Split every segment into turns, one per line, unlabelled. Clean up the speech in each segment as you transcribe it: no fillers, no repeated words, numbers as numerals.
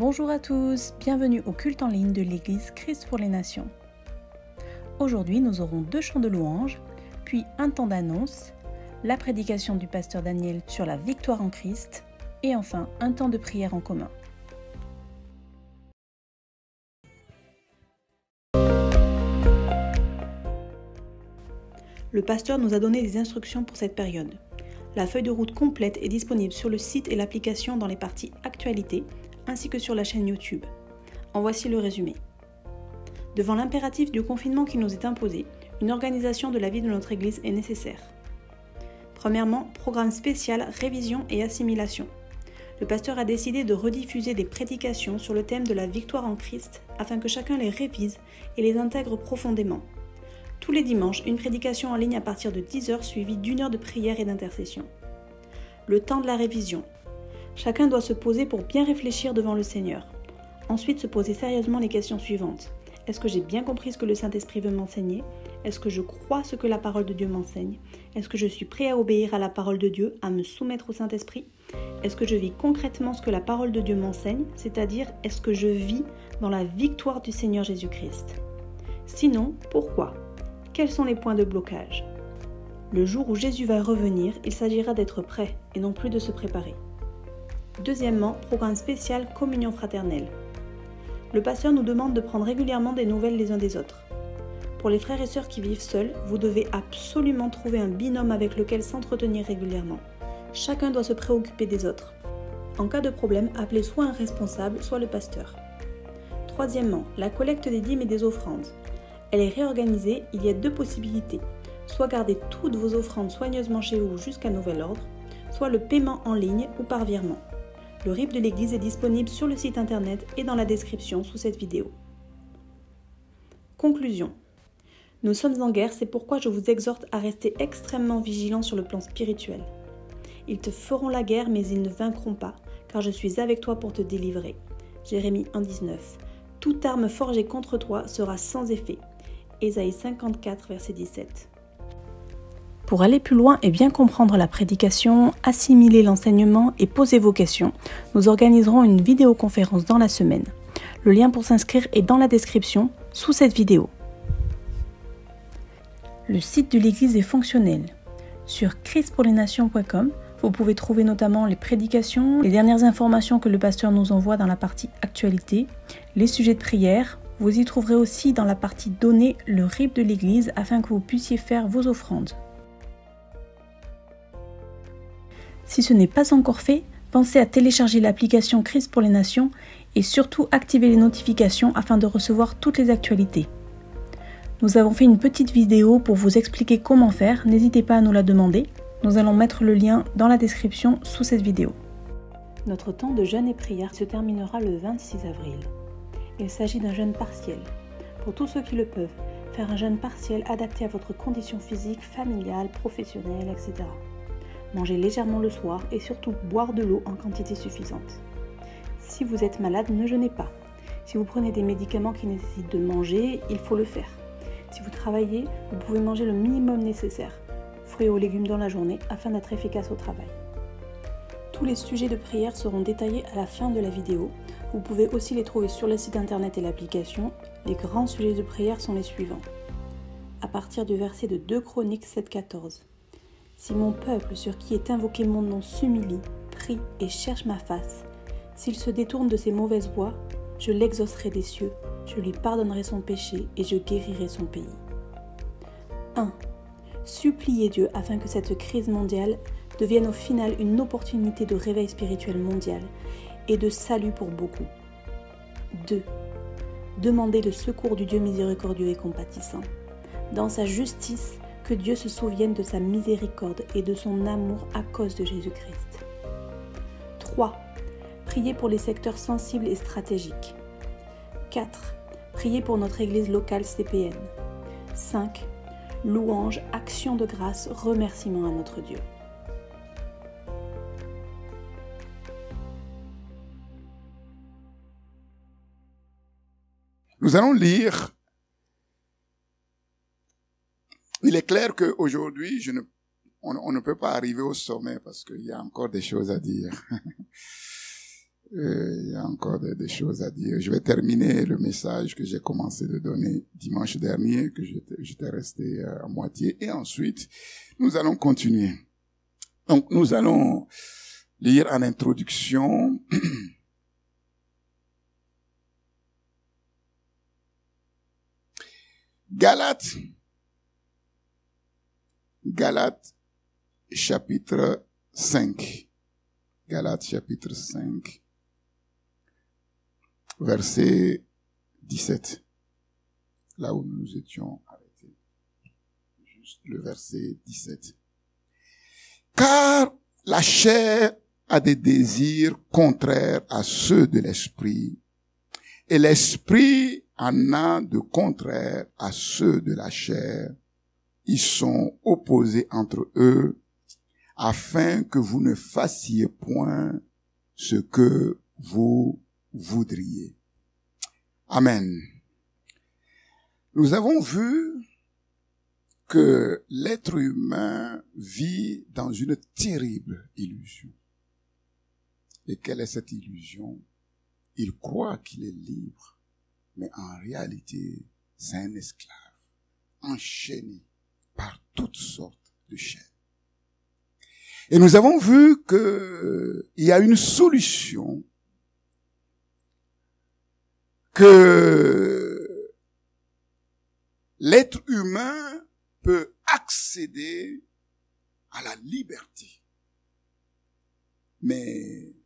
Bonjour à tous, bienvenue au culte en ligne de l'Église Christ pour les Nations. Aujourd'hui, nous aurons 2 chants de louange, puis un temps d'annonce, la prédication du pasteur Daniel sur la victoire en Christ, et enfin un temps de prière en commun. Le pasteur nous a donné des instructions pour cette période. La feuille de route complète est disponible sur le site et l'application dans les parties Actualités, ainsi que sur la chaîne YouTube. En voici le résumé. Devant l'impératif du confinement qui nous est imposé, une organisation de la vie de notre Église est nécessaire. Premièrement, programme spécial Révision et Assimilation. Le pasteur a décidé de rediffuser des prédications sur le thème de la victoire en Christ afin que chacun les révise et les intègre profondément. Tous les dimanches, une prédication en ligne à partir de 10h suivie d'1 heure de prière et d'intercession. Le temps de la révision. Chacun doit se poser pour bien réfléchir devant le Seigneur. Ensuite, se poser sérieusement les questions suivantes. Est-ce que j'ai bien compris ce que le Saint-Esprit veut m'enseigner ? Est-ce que je crois ce que la parole de Dieu m'enseigne ? Est-ce que je suis prêt à obéir à la parole de Dieu, à me soumettre au Saint-Esprit ? Est-ce que je vis concrètement ce que la parole de Dieu m'enseigne ? C'est-à-dire, est-ce que je vis dans la victoire du Seigneur Jésus-Christ ? Sinon, pourquoi ? Quels sont les points de blocage ? Le jour où Jésus va revenir, il s'agira d'être prêt et non plus de se préparer. Deuxièmement, programme spécial Communion fraternelle. Le pasteur nous demande de prendre régulièrement des nouvelles les uns des autres. Pour les frères et sœurs qui vivent seuls, vous devez absolument trouver un binôme avec lequel s'entretenir régulièrement. Chacun doit se préoccuper des autres. En cas de problème, appelez soit un responsable, soit le pasteur. Troisièmement, la collecte des dîmes et des offrandes. Elle est réorganisée, il y a 2 possibilités. Soit garder toutes vos offrandes soigneusement chez vous jusqu'à nouvel ordre, soit le paiement en ligne ou par virement. Le RIB de l'Église est disponible sur le site internet et dans la description sous cette vidéo. Conclusion. Nous sommes en guerre, c'est pourquoi je vous exhorte à rester extrêmement vigilants sur le plan spirituel. Ils te feront la guerre, mais ils ne vaincront pas, car je suis avec toi pour te délivrer. Jérémie 1,19. Toute arme forgée contre toi sera sans effet. Ésaïe 54, verset 17. Pour aller plus loin et bien comprendre la prédication, assimiler l'enseignement et poser vos questions, nous organiserons une vidéoconférence dans la semaine. Le lien pour s'inscrire est dans la description, sous cette vidéo. Le site de l'Église est fonctionnel. Sur christpourlesnations.com, vous pouvez trouver notamment les prédications, les dernières informations que le pasteur nous envoie dans la partie Actualité, les sujets de prière. Vous y trouverez aussi dans la partie Données le RIB de l'Église afin que vous puissiez faire vos offrandes. Si ce n'est pas encore fait, pensez à télécharger l'application Christ pour les Nations et surtout activer les notifications afin de recevoir toutes les actualités. Nous avons fait une petite vidéo pour vous expliquer comment faire, n'hésitez pas à nous la demander. Nous allons mettre le lien dans la description sous cette vidéo. Notre temps de jeûne et prière se terminera le 26 avril. Il s'agit d'un jeûne partiel. Pour tous ceux qui le peuvent, faire un jeûne partiel adapté à votre condition physique, familiale, professionnelle, etc. Mangez légèrement le soir et surtout boire de l'eau en quantité suffisante. Si vous êtes malade, ne jeûnez pas. Si vous prenez des médicaments qui nécessitent de manger, il faut le faire. Si vous travaillez, vous pouvez manger le minimum nécessaire, fruits ou légumes dans la journée afin d'être efficace au travail. Tous les sujets de prière seront détaillés à la fin de la vidéo. Vous pouvez aussi les trouver sur le site internet et l'application. Les grands sujets de prière sont les suivants. À partir du verset de 2 Chroniques 7,14. Si mon peuple sur qui est invoqué mon nom s'humilie, prie et cherche ma face, s'il se détourne de ses mauvaises voies, je l'exaucerai des cieux, je lui pardonnerai son péché et je guérirai son pays. 1. Suppliez Dieu afin que cette crise mondiale devienne au final une opportunité de réveil spirituel mondial et de salut pour beaucoup. 2. Demandez le secours du Dieu miséricordieux et compatissant. Dans sa justice, que Dieu se souvienne de sa miséricorde et de son amour à cause de Jésus-Christ. 3. Priez pour les secteurs sensibles et stratégiques. 4. Priez pour notre église locale CPN. 5. Louange, action de grâce, remerciement à notre Dieu.
Nous allons lire. Il est clair qu'aujourd'hui, on ne peut pas arriver au sommet parce qu'il y a encore des choses à dire. Il y a encore des choses à dire. Je vais terminer le message que j'ai commencé de donner dimanche dernier, que j'étais resté à moitié, et ensuite, nous allons continuer. Donc, nous allons lire en introduction Galates chapitre 5. Galates chapitre 5. Verset 17. Là où nous étions arrêtés. Juste le verset 17. Car la chair a des désirs contraires à ceux de l'esprit, et l'esprit en a de contraires à ceux de la chair. Ils sont opposés entre eux, afin que vous ne fassiez point ce que vous voudriez. Amen. Nous avons vu que l'être humain vit dans une terrible illusion. Et quelle est cette illusion? Il croit qu'il est libre, mais en réalité, c'est un esclave, enchaîné par toutes sortes de chaînes. Et nous avons vu que il y a une solution que l'être humain peut accéder à la liberté. Mais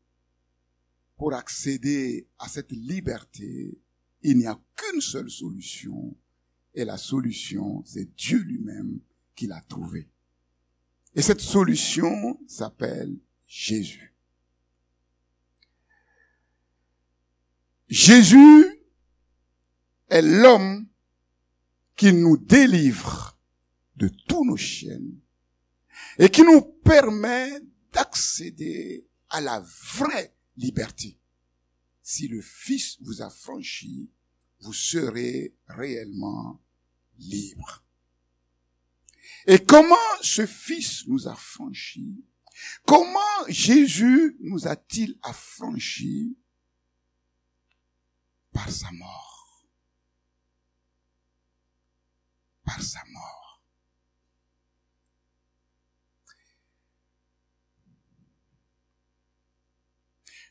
pour accéder à cette liberté, il n'y a qu'une seule solution, et la solution, c'est Dieu lui-même qui l'a trouvée. Et cette solution s'appelle Jésus. Jésus est l'homme qui nous délivre de tous nos chaînes et qui nous permet d'accéder à la vraie liberté. Si le Fils vous a franchi, vous serez réellement libre. Et comment ce Fils nous a franchis? Comment Jésus nous a-t-il affranchis? Par sa mort. Par sa mort.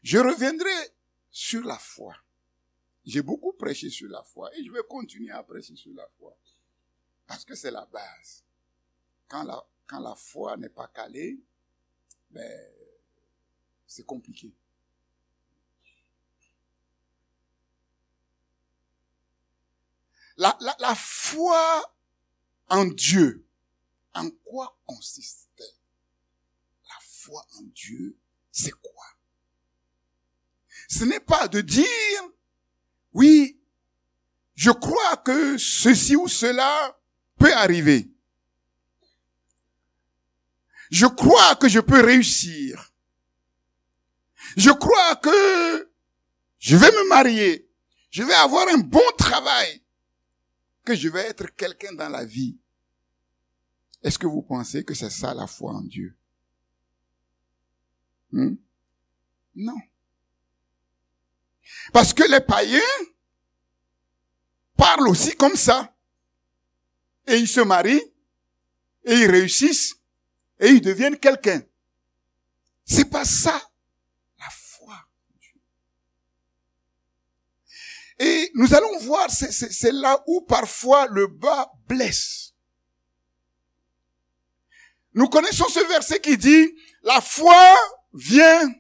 Je reviendrai sur la foi. J'ai beaucoup prêché sur la foi et je vais continuer à prêcher sur la foi. Parce que c'est la base. Quand la foi n'est pas calée, c'est compliqué. La foi en Dieu, en quoi consiste-t-elle? La foi en Dieu, c'est quoi? Ce n'est pas de dire, oui, je crois que ceci ou cela peut arriver. Je crois que je peux réussir. Je crois que je vais me marier. Je vais avoir un bon travail. Que je vais être quelqu'un dans la vie. Est-ce que vous pensez que c'est ça la foi en Dieu? Non. Parce que les païens parlent aussi comme ça. Et ils se marient, et ils réussissent, et ils deviennent quelqu'un. C'est pas ça, la foi en Dieu. Et nous allons voir, c'est là où parfois le bas blesse. Nous connaissons ce verset qui dit, la foi vient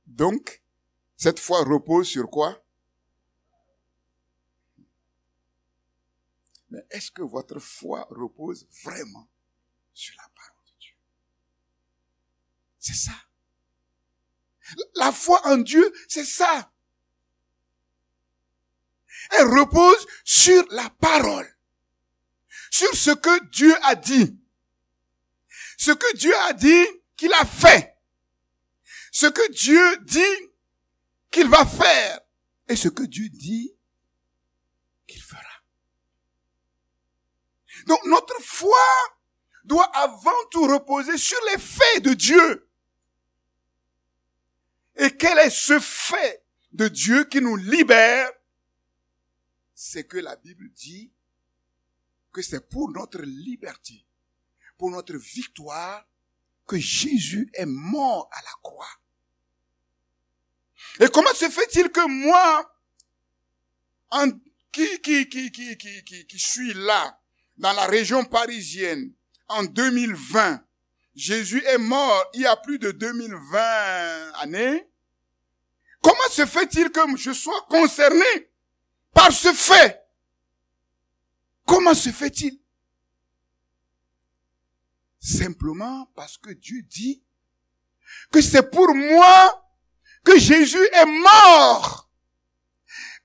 donc, cette foi repose sur quoi? Mais est-ce que votre foi repose vraiment sur la parole de Dieu? C'est ça. La foi en Dieu, c'est ça. Elle repose sur la parole. Sur ce que Dieu a dit. Ce que Dieu a dit qu'il a fait. Ce que Dieu dit qu'il va faire. Et ce que Dieu dit qu'il fera. Donc notre foi doit avant tout reposer sur les faits de Dieu. Et quel est ce fait de Dieu qui nous libère? C'est que la Bible dit que c'est pour notre liberté, pour notre victoire, que Jésus est mort à la croix. Et comment se fait-il que moi, qui suis là, dans la région parisienne, en 2020, Jésus est mort il y a plus de 2020 années. Comment se fait-il que je sois concerné par ce fait? Comment se fait-il? Simplement parce que Dieu dit que c'est pour moi que Jésus est mort.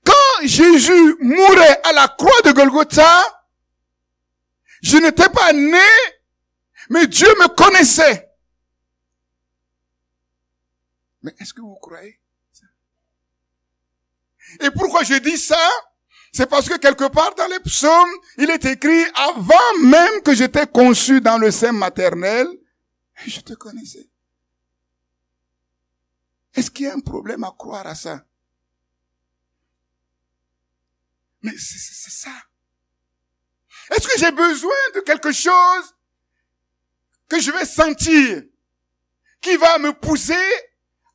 Quand Jésus mourait à la croix de Golgotha, je n'étais pas né, mais Dieu me connaissait. Mais est-ce que vous croyez ça? Et pourquoi je dis ça? C'est parce que quelque part dans les psaumes, il est écrit avant même que j'étais conçu dans le sein maternel, je te connaissais. Est-ce qu'il y a un problème à croire à ça? Mais c'est ça. Est-ce que j'ai besoin de quelque chose que je vais sentir, qui va me pousser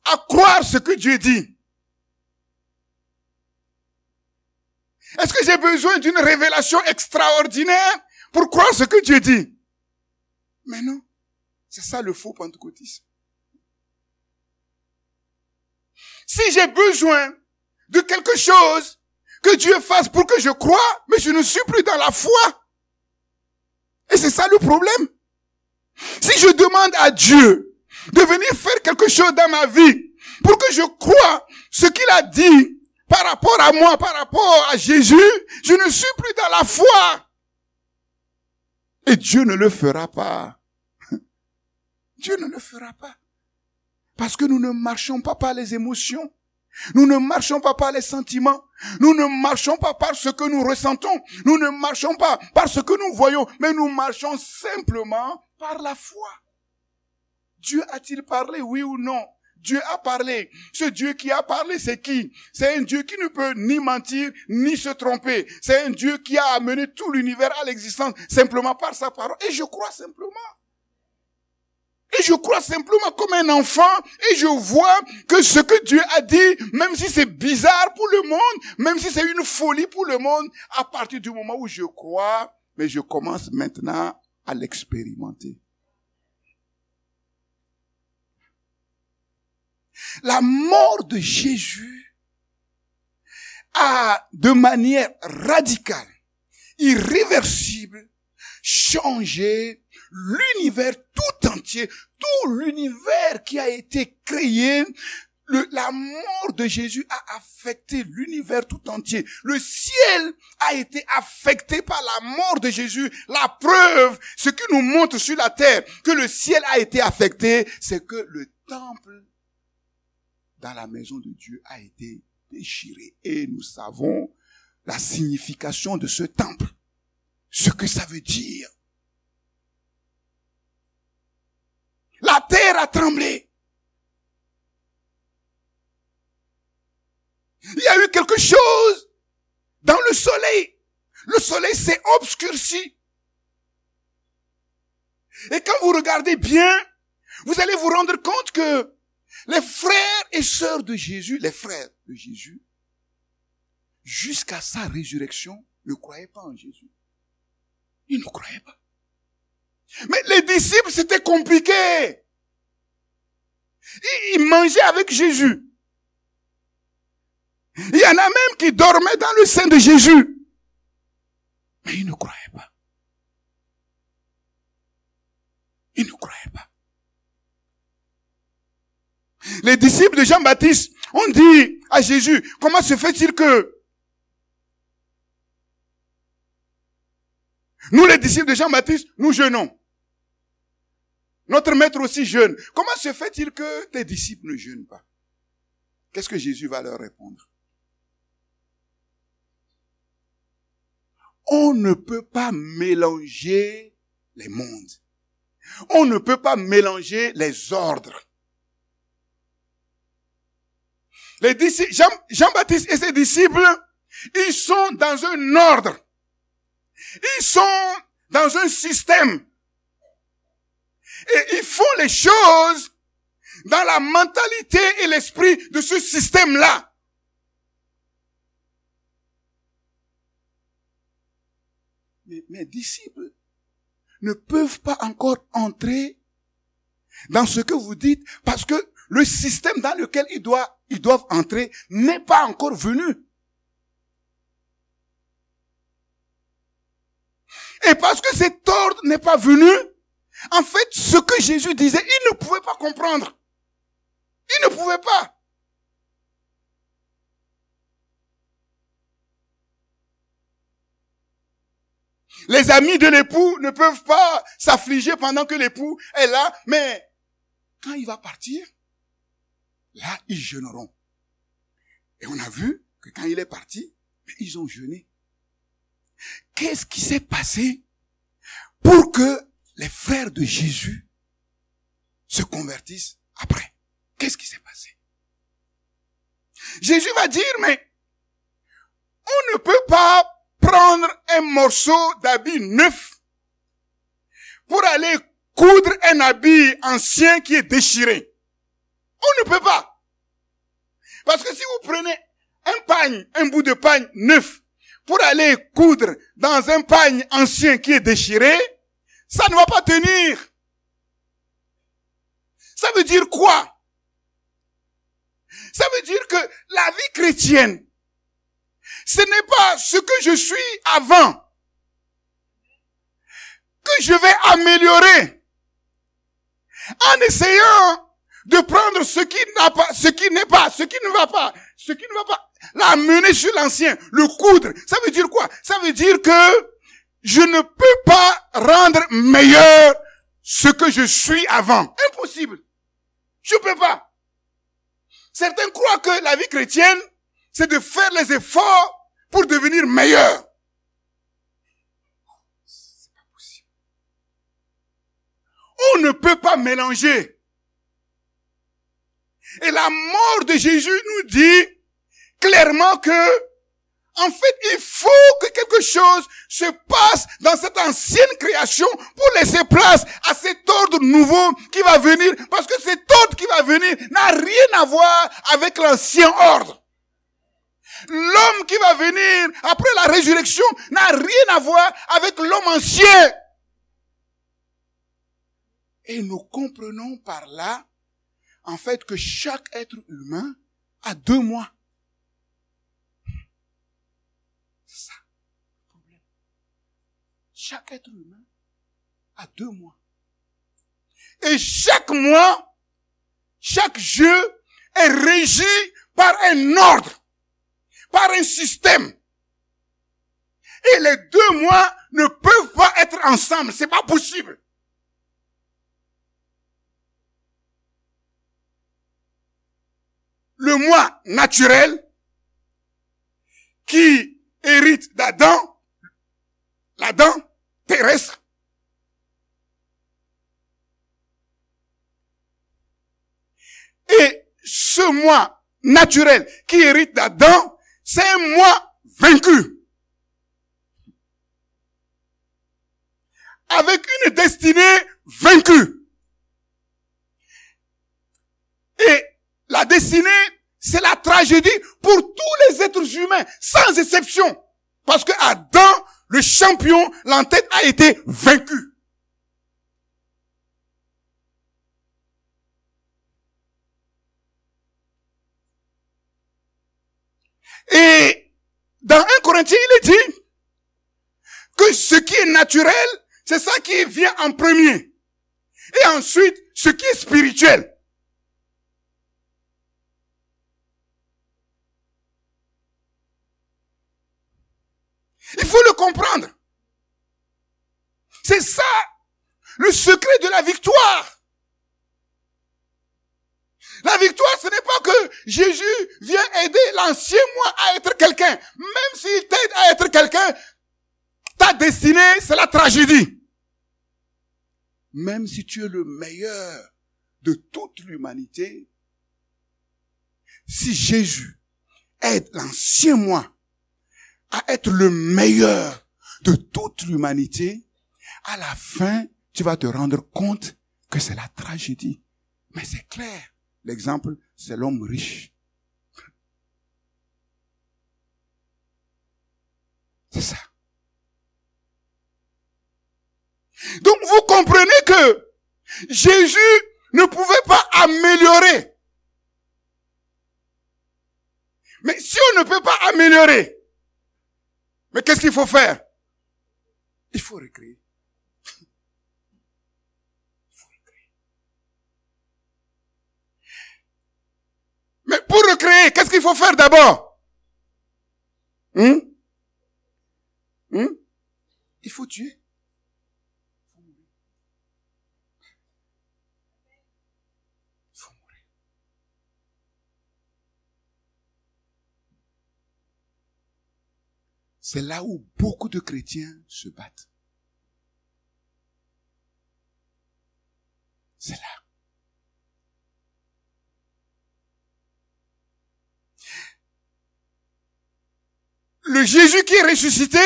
à croire ce que Dieu dit? Est-ce que j'ai besoin d'une révélation extraordinaire pour croire ce que Dieu dit? Mais non. C'est ça le faux pentecôtisme. Si j'ai besoin de quelque chose que Dieu fasse pour que je croie, mais je ne suis plus dans la foi. Et c'est ça le problème. Si je demande à Dieu de venir faire quelque chose dans ma vie pour que je croie ce qu'il a dit par rapport à moi, par rapport à Jésus, je ne suis plus dans la foi. Et Dieu ne le fera pas. Dieu ne le fera pas. Parce que nous ne marchons pas par les émotions. Nous ne marchons pas par les sentiments. Nous ne marchons pas par ce que nous ressentons. Nous ne marchons pas par ce que nous voyons. Mais nous marchons simplement par la foi. Dieu a-t-il parlé, oui ou non? Dieu a parlé. Ce Dieu qui a parlé, c'est qui? C'est un Dieu qui ne peut ni mentir, ni se tromper. C'est un Dieu qui a amené tout l'univers à l'existence simplement par sa parole. Et je crois simplement. Et je crois simplement comme un enfant, et je vois que ce que Dieu a dit, même si c'est bizarre pour le monde, même si c'est une folie pour le monde, à partir du moment où je crois, mais je commence maintenant à l'expérimenter. La mort de Jésus a, de manière radicale, irréversible, changé l'univers tout entier, tout l'univers qui a été créé. La mort de Jésus a affecté l'univers tout entier. Le ciel a été affecté par la mort de Jésus. La preuve, ce qui nous montre sur la terre que le ciel a été affecté, c'est que le temple dans la maison de Dieu a été déchiré. Et nous savons la signification de ce temple. Ce que ça veut dire. La terre a tremblé. Il y a eu quelque chose dans le soleil. Le soleil s'est obscurci. Et quand vous regardez bien, vous allez vous rendre compte que les frères et sœurs de Jésus, les frères de Jésus, jusqu'à sa résurrection, ne croyaient pas en Jésus. Ils ne croyaient pas. Mais les disciples, c'était compliqué. Ils mangeaient avec Jésus. Il y en a même qui dormaient dans le sein de Jésus. Mais ils ne croyaient pas. Ils ne croyaient pas. Les disciples de Jean-Baptiste ont dit à Jésus, comment se fait-il que nous, les disciples de Jean-Baptiste, nous jeûnons? Notre maître aussi jeûne. Comment se fait-il que tes disciples ne jeûnent pas? Qu'est-ce que Jésus va leur répondre? On ne peut pas mélanger les mondes. On ne peut pas mélanger les ordres. Les disciples, Jean-Baptiste et ses disciples, ils sont dans un ordre. Ils sont dans un système. Et ils font les choses dans la mentalité et l'esprit de ce système-là. Mais mes disciples ne peuvent pas encore entrer dans ce que vous dites parce que le système dans lequel ils doivent entrer n'est pas encore venu. Et parce que cet ordre n'est pas venu, en fait, ce que Jésus disait, ils ne pouvaient pas comprendre. Ils ne pouvaient pas. Les amis de l'époux ne peuvent pas s'affliger pendant que l'époux est là, mais quand il va partir, là, ils jeûneront. Et on a vu que quand il est parti, ils ont jeûné. Qu'est-ce qui s'est passé pour que les frères de Jésus se convertissent après? Qu'est-ce qui s'est passé? Jésus va dire, mais on ne peut pas prendre un morceau d'habit neuf pour aller coudre un habit ancien qui est déchiré. On ne peut pas. Parce que si vous prenez un bout de pagne neuf pour aller coudre dans un pagne ancien qui est déchiré, ça ne va pas tenir. Ça veut dire quoi? Ça veut dire que la vie chrétienne, ce n'est pas ce que je suis avant que je vais améliorer en essayant de prendre ce qui ne va pas, l'amener sur l'ancien, le coudre. Ça veut dire quoi? Ça veut dire que je ne peux pas rendre meilleur ce que je suis avant. Impossible. Je peux pas. Certains croient que la vie chrétienne, c'est de faire les efforts pour devenir meilleur. C'est pas possible. On ne peut pas mélanger. Et la mort de Jésus nous dit clairement que, en fait, il faut que quelque chose se passe dans cette ancienne création pour laisser place à cet ordre nouveau qui va venir. Parce que cet ordre qui va venir n'a rien à voir avec l'ancien ordre. L'homme qui va venir après la résurrection n'a rien à voir avec l'homme ancien. Et nous comprenons par là, en fait, que chaque être humain a 2 mois. C'est ça le problème. Chaque être humain a 2 mois. Et chaque mois, chaque jeu est régi par un ordre, par un système. Et les 2 mois ne peuvent pas être ensemble. C'est pas possible. Le moi naturel qui hérite d'Adam, l'Adam terrestre, et ce moi naturel qui hérite d'Adam, c'est un moi vaincu, avec une destinée vaincue. Et la destinée, c'est la tragédie pour tous les êtres humains, sans exception. Parce que Adam, le champion, l'entête a été vaincu. Et dans 1 Corinthiens, il est dit que ce qui est naturel, c'est ça qui vient en premier. Et ensuite, ce qui est spirituel. Il faut le comprendre. C'est ça, le secret de la victoire. La victoire, ce n'est pas que Jésus vient aider l'ancien moi à être quelqu'un. Même s'il t'aide à être quelqu'un, ta destinée, c'est la tragédie. même si tu es le meilleur de toute l'humanité, si Jésus aide l'ancien moi à être le meilleur de toute l'humanité, à la fin, tu vas te rendre compte que c'est la tragédie. Mais c'est clair. L'exemple, c'est l'homme riche. C'est ça. Donc vous comprenez que Jésus ne pouvait pas améliorer. Mais si on ne peut pas améliorer, mais qu'est-ce qu'il faut faire? Il faut recréer. Mais pour recréer, qu'est-ce qu'il faut faire d'abord? Il faut tuer. Il faut mourir. C'est là où beaucoup de chrétiens se battent. C'est là. Le Jésus qui est ressuscité,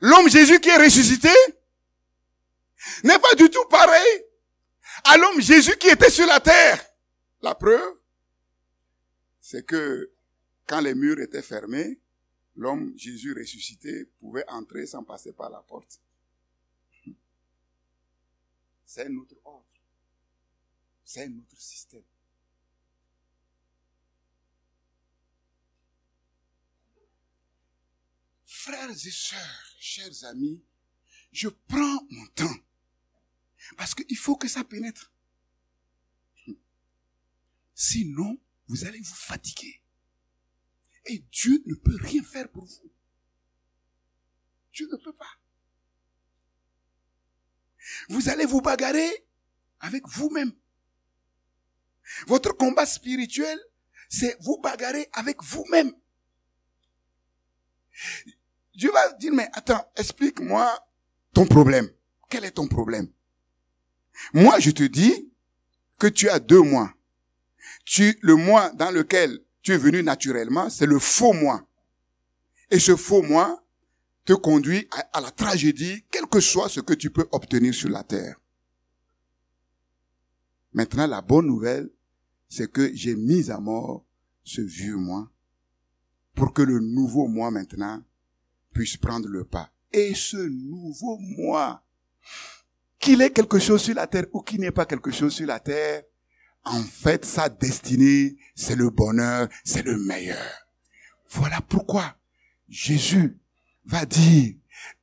l'homme Jésus qui est ressuscité, n'est pas du tout pareil à l'homme Jésus qui était sur la terre. La preuve, c'est que quand les murs étaient fermés, l'homme Jésus ressuscité pouvait entrer sans passer par la porte. C'est un autre ordre. C'est un autre système. Frères et sœurs, chers amis, je prends mon temps. Parce qu'il faut que ça pénètre. Sinon, vous allez vous fatiguer. Et Dieu ne peut rien faire pour vous. Dieu ne peut pas. Vous allez vous bagarrer avec vous-même. Votre combat spirituel, c'est vous bagarrer avec vous-même. Dieu va dire, mais attends, explique-moi ton problème. Quel est ton problème? Moi, je te dis que tu as 2 mois. Le mois dans lequel tu es venu naturellement, c'est le faux moi. Et ce faux moi te conduit à la tragédie, quel que soit ce que tu peux obtenir sur la terre. Maintenant, la bonne nouvelle, c'est que j'ai mis à mort ce vieux moi pour que le nouveau moi maintenant puisse prendre le pas. Et ce nouveau moi, qu'il ait quelque chose sur la terre ou qu'il n'ait pas quelque chose sur la terre, en fait, sa destinée, c'est le bonheur, c'est le meilleur. Voilà pourquoi Jésus va dire,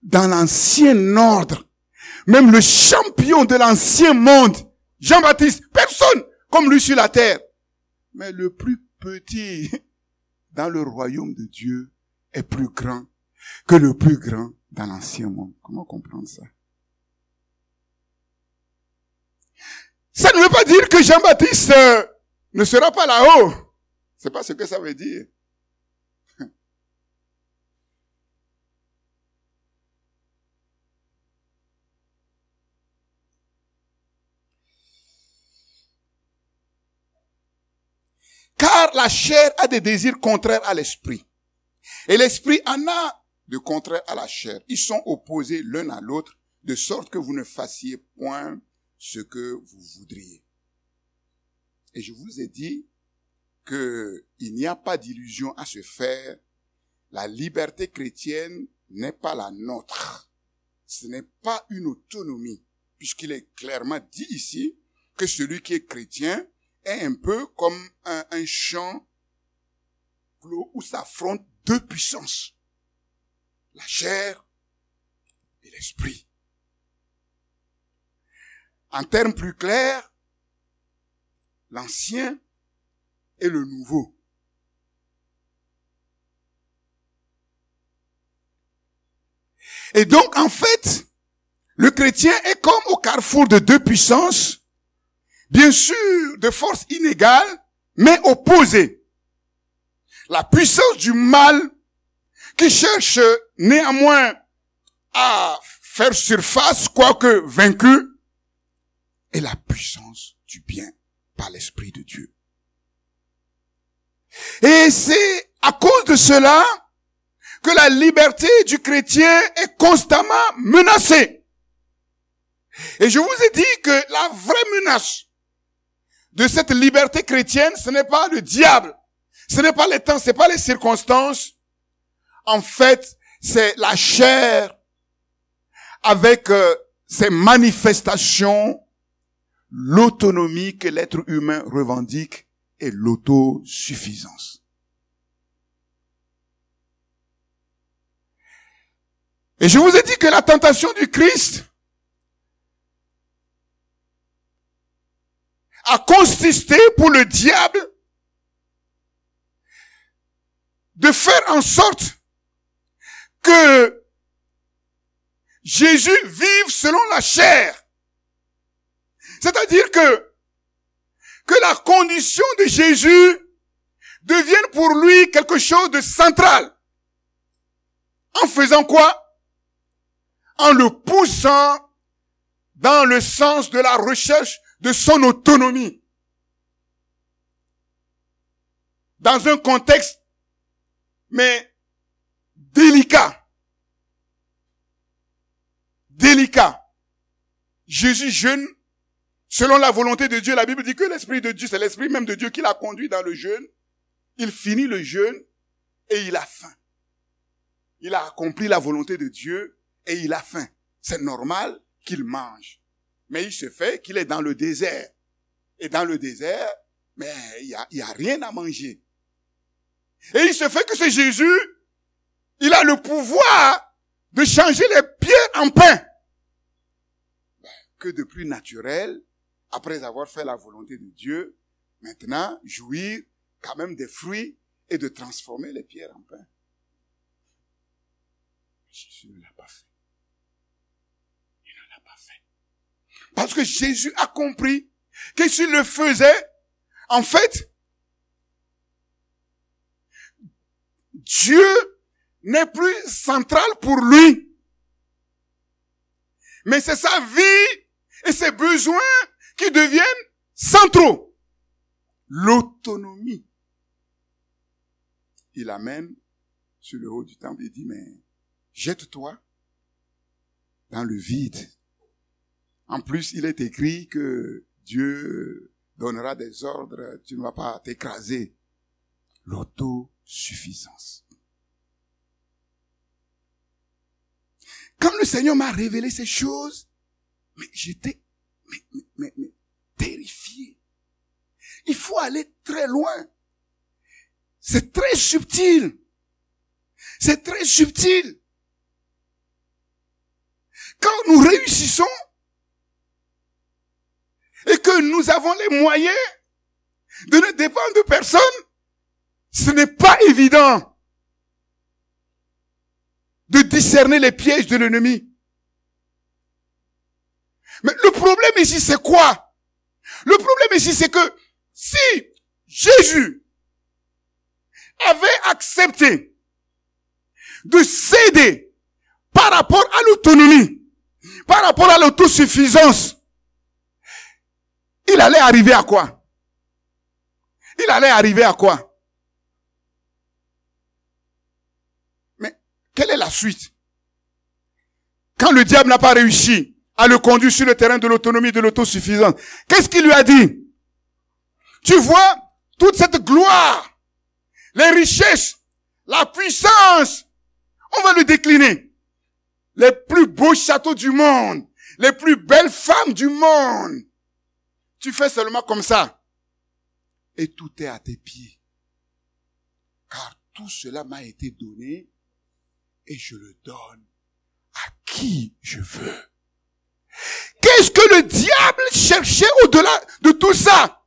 dans l'ancien ordre, même le champion de l'ancien monde, Jean-Baptiste, personne comme lui sur la terre. Mais le plus petit dans le royaume de Dieu est plus grand que le plus grand dans l'ancien monde. Comment comprendre ça? Ça ne veut pas dire que Jean-Baptiste ne sera pas là-haut. C'est pas ce que ça veut dire. Car la chair a des désirs contraires à l'esprit. Et l'esprit en a de contraires à la chair. Ils sont opposés l'un à l'autre, de sorte que vous ne fassiez point ce que vous voudriez. Et je vous ai dit que il n'y a pas d'illusion à se faire. La liberté chrétienne n'est pas la nôtre. Ce n'est pas une autonomie, puisqu'il est clairement dit ici que celui qui est chrétien est un peu comme un champ clos où s'affrontent 2 puissances. La chair et l'esprit. En termes plus clairs, l'ancien et le nouveau. Et donc, en fait, le chrétien est comme au carrefour de 2 puissances, bien sûr, de forces inégales, mais opposées. La puissance du mal, qui cherche néanmoins à faire surface, quoique vaincu, est la puissance du bien par l'Esprit de Dieu. Et c'est à cause de cela que la liberté du chrétien est constamment menacée. Et je vous ai dit que la vraie menace de cette liberté chrétienne, ce n'est pas le diable, ce n'est pas les temps, ce n'est pas les circonstances. En fait, c'est la chair avec ses manifestations, l'autonomie que l'être humain revendique et l'autosuffisance. Et je vous ai dit que la tentation du Christ a consisté pour le diable de faire en sorte que Jésus vive selon la chair. C'est-à-dire que la condition de Jésus devienne pour lui quelque chose de central. En faisant quoi? En le poussant dans le sens de la recherche de son autonomie. Dans un contexte, mais délicat. Délicat. Jésus jeûne selon la volonté de Dieu. La Bible dit que l'Esprit de Dieu, c'est l'Esprit même de Dieu qui l'a conduit dans le jeûne. Il finit le jeûne et il a faim. Il a accompli la volonté de Dieu et il a faim. C'est normal qu'il mange. Mais il se fait qu'il est dans le désert. Et dans le désert, mais il y a rien à manger. Et il se fait que c'est Jésus, il a le pouvoir de changer les pierres en pain. Que de plus naturel, après avoir fait la volonté de Dieu, maintenant jouir quand même des fruits et de transformer les pierres en pain. Jésus ne l'a pas fait. Il ne l'a pas fait. Parce que Jésus a compris que s'il le faisait, en fait, Dieu n'est plus central pour lui. Mais c'est sa vie et ses besoins qui deviennent centraux. L'autonomie. Il amène sur le haut du temple et dit, mais jette-toi dans le vide. En plus, il est écrit que Dieu donnera des ordres, tu ne vas pas t'écraser. L'autosuffisance. Quand le Seigneur m'a révélé ces choses, mais j'étais mais terrifié. Il faut aller très loin. C'est très subtil. C'est très subtil. Quand nous réussissons et que nous avons les moyens de ne dépendre de personne, ce n'est pas évident de discerner les pièges de l'ennemi. Mais le problème ici, c'est quoi? Le problème ici, c'est que si Jésus avait accepté de céder par rapport à l'autonomie, par rapport à l'autosuffisance, il allait arriver à quoi? Il allait arriver à quoi? Mais quelle est la suite? Quand le diable n'a pas réussi à le conduire sur le terrain de l'autonomie, de l'autosuffisance, qu'est-ce qu'il lui a dit? Tu vois, toute cette gloire, les richesses, la puissance, on va le décliner. Les plus beaux châteaux du monde, les plus belles femmes du monde. Tu fais seulement comme ça. Et tout est à tes pieds. Car tout cela m'a été donné et je le donne à qui je veux. Qu'est-ce que le diable cherchait au-delà de tout ça?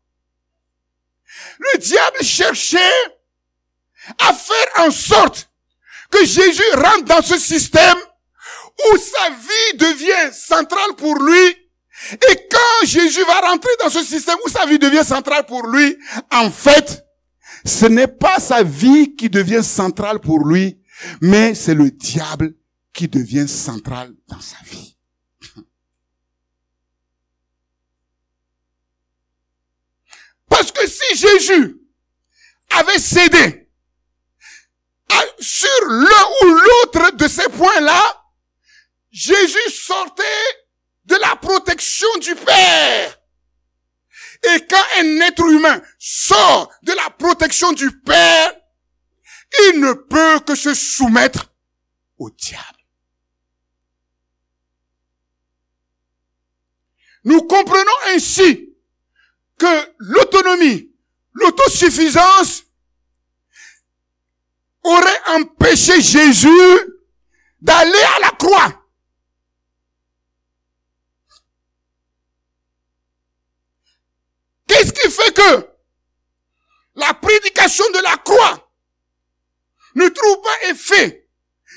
Le diable cherchait à faire en sorte que Jésus rentre dans ce système où sa vie devient centrale pour lui. Et quand Jésus va rentrer dans ce système où sa vie devient centrale pour lui, en fait, ce n'est pas sa vie qui devient centrale pour lui, mais c'est le diable qui devient central dans sa vie. Parce que si Jésus avait cédé sur l'un ou l'autre de ces points-là, Jésus sortait de la protection du Père. Et quand un être humain sort de la protection du Père, il ne peut que se soumettre au diable. Nous comprenons ainsi que l'autonomie, l'autosuffisance aurait empêché Jésus d'aller à la croix. Qu'est-ce qui fait que la prédication de la croix ne trouve pas effet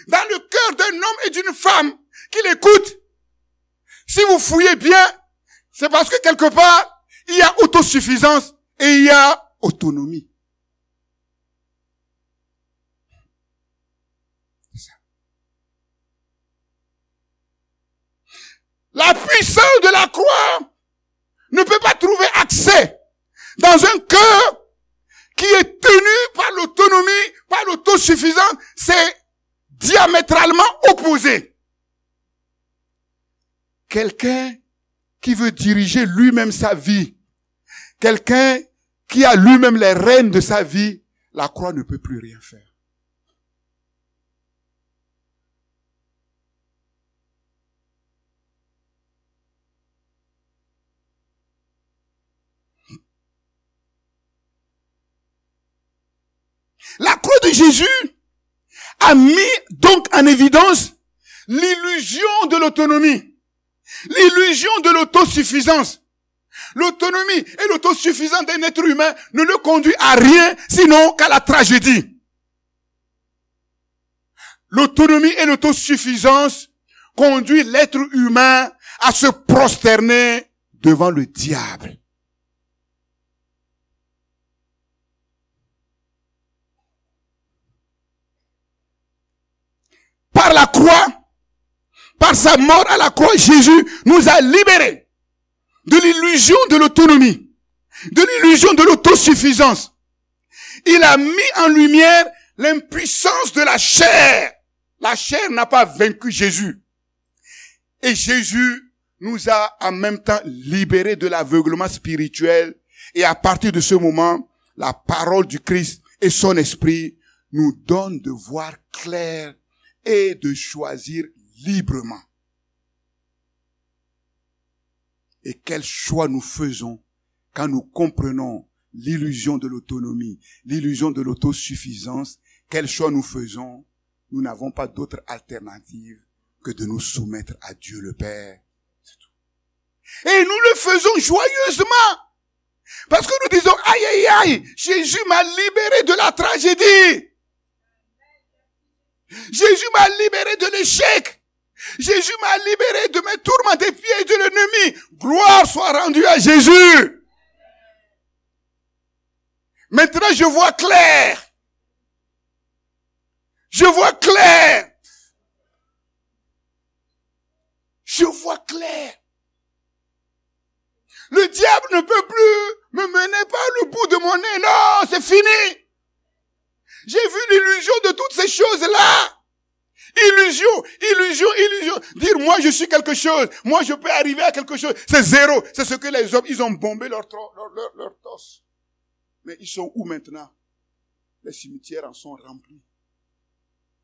dans le cœur d'un homme et d'une femme qui l'écoutent? Si vous fouillez bien, c'est parce que quelque part, il y a autosuffisance et il y a autonomie. C'est ça. La puissance de la croix ne peut pas trouver accès dans un cœur qui est tenu par l'autonomie, par l'autosuffisance. C'est diamétralement opposé. Quelqu'un qui veut diriger lui-même sa vie, quelqu'un qui a lui-même les rênes de sa vie, la croix ne peut plus rien faire. La croix de Jésus a mis donc en évidence l'illusion de l'autonomie, l'illusion de l'autosuffisance. L'autonomie et l'autosuffisance d'un être humain ne le conduit à rien, sinon qu'à la tragédie. L'autonomie et l'autosuffisance conduit l'être humain à se prosterner devant le diable. Par la croix, par sa mort à la croix, Jésus nous a libérés de l'illusion de l'autonomie, de l'illusion de l'autosuffisance. Il a mis en lumière l'impuissance de la chair. La chair n'a pas vaincu Jésus. Et Jésus nous a en même temps libérés de l'aveuglement spirituel. Et à partir de ce moment, la parole du Christ et son esprit nous donnent de voir clair et de choisir librement. Et quel choix nous faisons quand nous comprenons l'illusion de l'autonomie, l'illusion de l'autosuffisance? Quel choix nous faisons? Nous n'avons pas d'autre alternative que de nous soumettre à Dieu le Père. C'est tout. Et nous le faisons joyeusement. Parce que nous disons, aïe, aïe, aïe, Jésus m'a libéré de la tragédie. Jésus m'a libéré de l'échec. Jésus m'a libéré de mes tourments des pieds de l'ennemi. Gloire soit rendue à Jésus. Maintenant, je vois clair. Je vois clair. Je vois clair. Le diable ne peut plus me mener par le bout de mon nez. Non, c'est fini. J'ai vu l'illusion de toutes ces choses-là. Illusion, illusion, illusion. Dire, moi, je suis quelque chose. Moi, je peux arriver à quelque chose. C'est zéro. C'est ce que les hommes, ils ont bombé leur torse. Mais ils sont où maintenant? Les cimetières en sont remplis.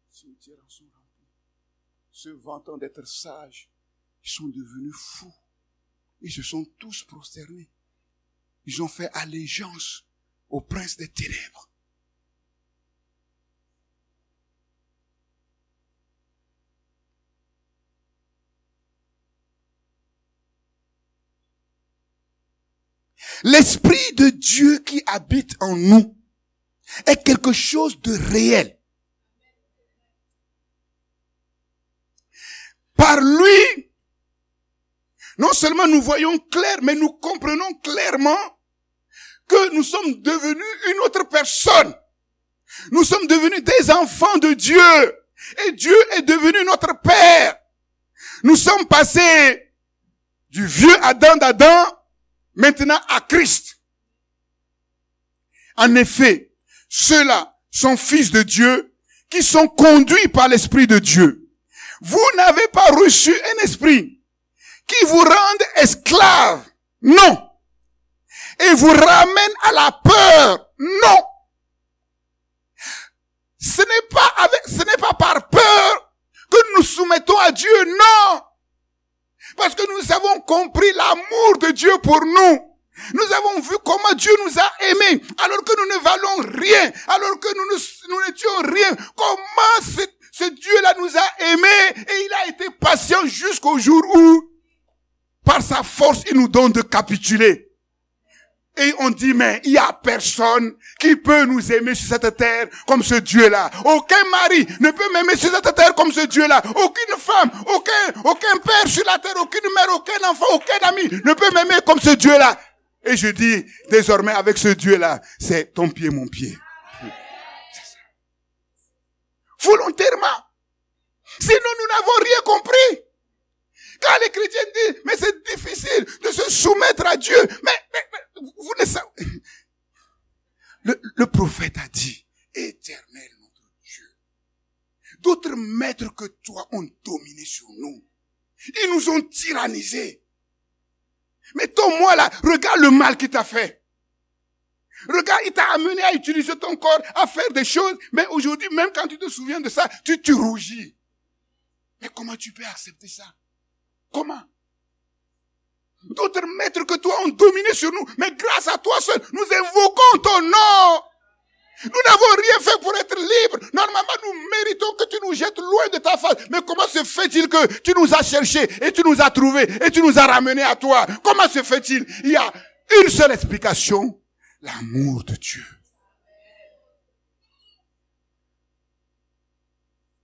Les cimetières en sont remplis. Se vantant d'être sages, ils sont devenus fous. Ils se sont tous prosternés. Ils ont fait allégeance au prince des ténèbres. L'Esprit de Dieu qui habite en nous est quelque chose de réel. Par lui, non seulement nous voyons clair, mais nous comprenons clairement que nous sommes devenus une autre personne. Nous sommes devenus des enfants de Dieu. Et Dieu est devenu notre Père. Nous sommes passés du vieux d'Adam, maintenant à Christ. En effet, ceux-là sont fils de Dieu qui sont conduits par l'Esprit de Dieu. Vous n'avez pas reçu un esprit qui vous rende esclaves. Non. Et vous ramène à la peur. Non. Ce n'est pas par peur que nous nous soumettons à Dieu. Non. Parce que nous avons compris l'amour de Dieu pour nous. Nous avons vu comment Dieu nous a aimés, alors que nous ne valons rien, alors que nous n'étions rien. Comment ce Dieu-là nous a aimés et il a été patient jusqu'au jour où, par sa force, il nous donne de capituler. Et on dit, mais il y a personne qui peut nous aimer sur cette terre comme ce Dieu-là. Aucun mari ne peut m'aimer sur cette terre comme ce Dieu-là. Aucune femme, aucun père sur la terre, aucune mère, aucun enfant, aucun ami ne peut m'aimer comme ce Dieu-là. Et je dis, désormais, avec ce Dieu-là, c'est ton pied, mon pied. Volontairement. Sinon, nous n'avons rien compris. Quand les chrétiens disent, mais c'est difficile de se soumettre à Dieu. Mais vous ne savez. Le prophète a dit, Éternel notre Dieu, d'autres maîtres que toi ont dominé sur nous. Ils nous ont tyrannisés. Mais toi, moi là, regarde le mal qu'il t'a fait. Regarde, il t'a amené à utiliser ton corps, à faire des choses. Mais aujourd'hui, même quand tu te souviens de ça, tu rougis. Mais comment tu peux accepter ça? Comment? D'autres maîtres que toi ont dominé sur nous. Mais grâce à toi seul, nous invoquons ton nom. Nous n'avons rien fait pour être libres. Normalement, nous méritons que tu nous jettes loin de ta face. Mais comment se fait-il que tu nous as cherchés et tu nous as trouvés et tu nous as ramenés à toi? Comment se fait-il? Il y a une seule explication. L'amour de Dieu.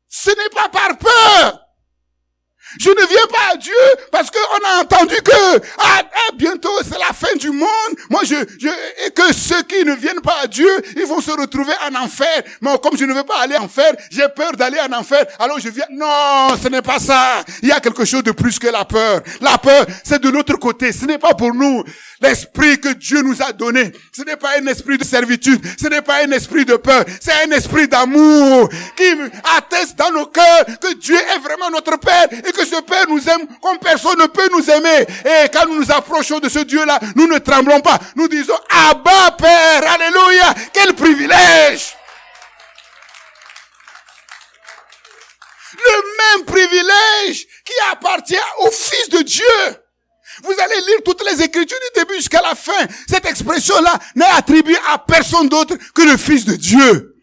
Ce n'est pas par peur. Je ne viens pas à Dieu parce qu'on a entendu que bientôt c'est la fin du monde. Moi et que ceux qui ne viennent pas à Dieu, ils vont se retrouver en enfer. Mais comme je ne veux pas aller en enfer, j'ai peur d'aller en enfer. Alors je viens. Non, ce n'est pas ça. Il y a quelque chose de plus que la peur. La peur, c'est de l'autre côté. Ce n'est pas pour nous. L'esprit que Dieu nous a donné, ce n'est pas un esprit de servitude, ce n'est pas un esprit de peur, c'est un esprit d'amour qui atteste dans nos cœurs que Dieu est vraiment notre Père et que ce Père nous aime comme personne ne peut nous aimer. Et quand nous nous approchons de ce Dieu-là, nous ne tremblons pas. Nous disons, Abba Père, alléluia, quel privilège! Le même privilège qui appartient au Fils de Dieu. Vous allez lire toutes les Écritures du début jusqu'à la fin. Cette expression-là n'est attribuée à personne d'autre que le Fils de Dieu.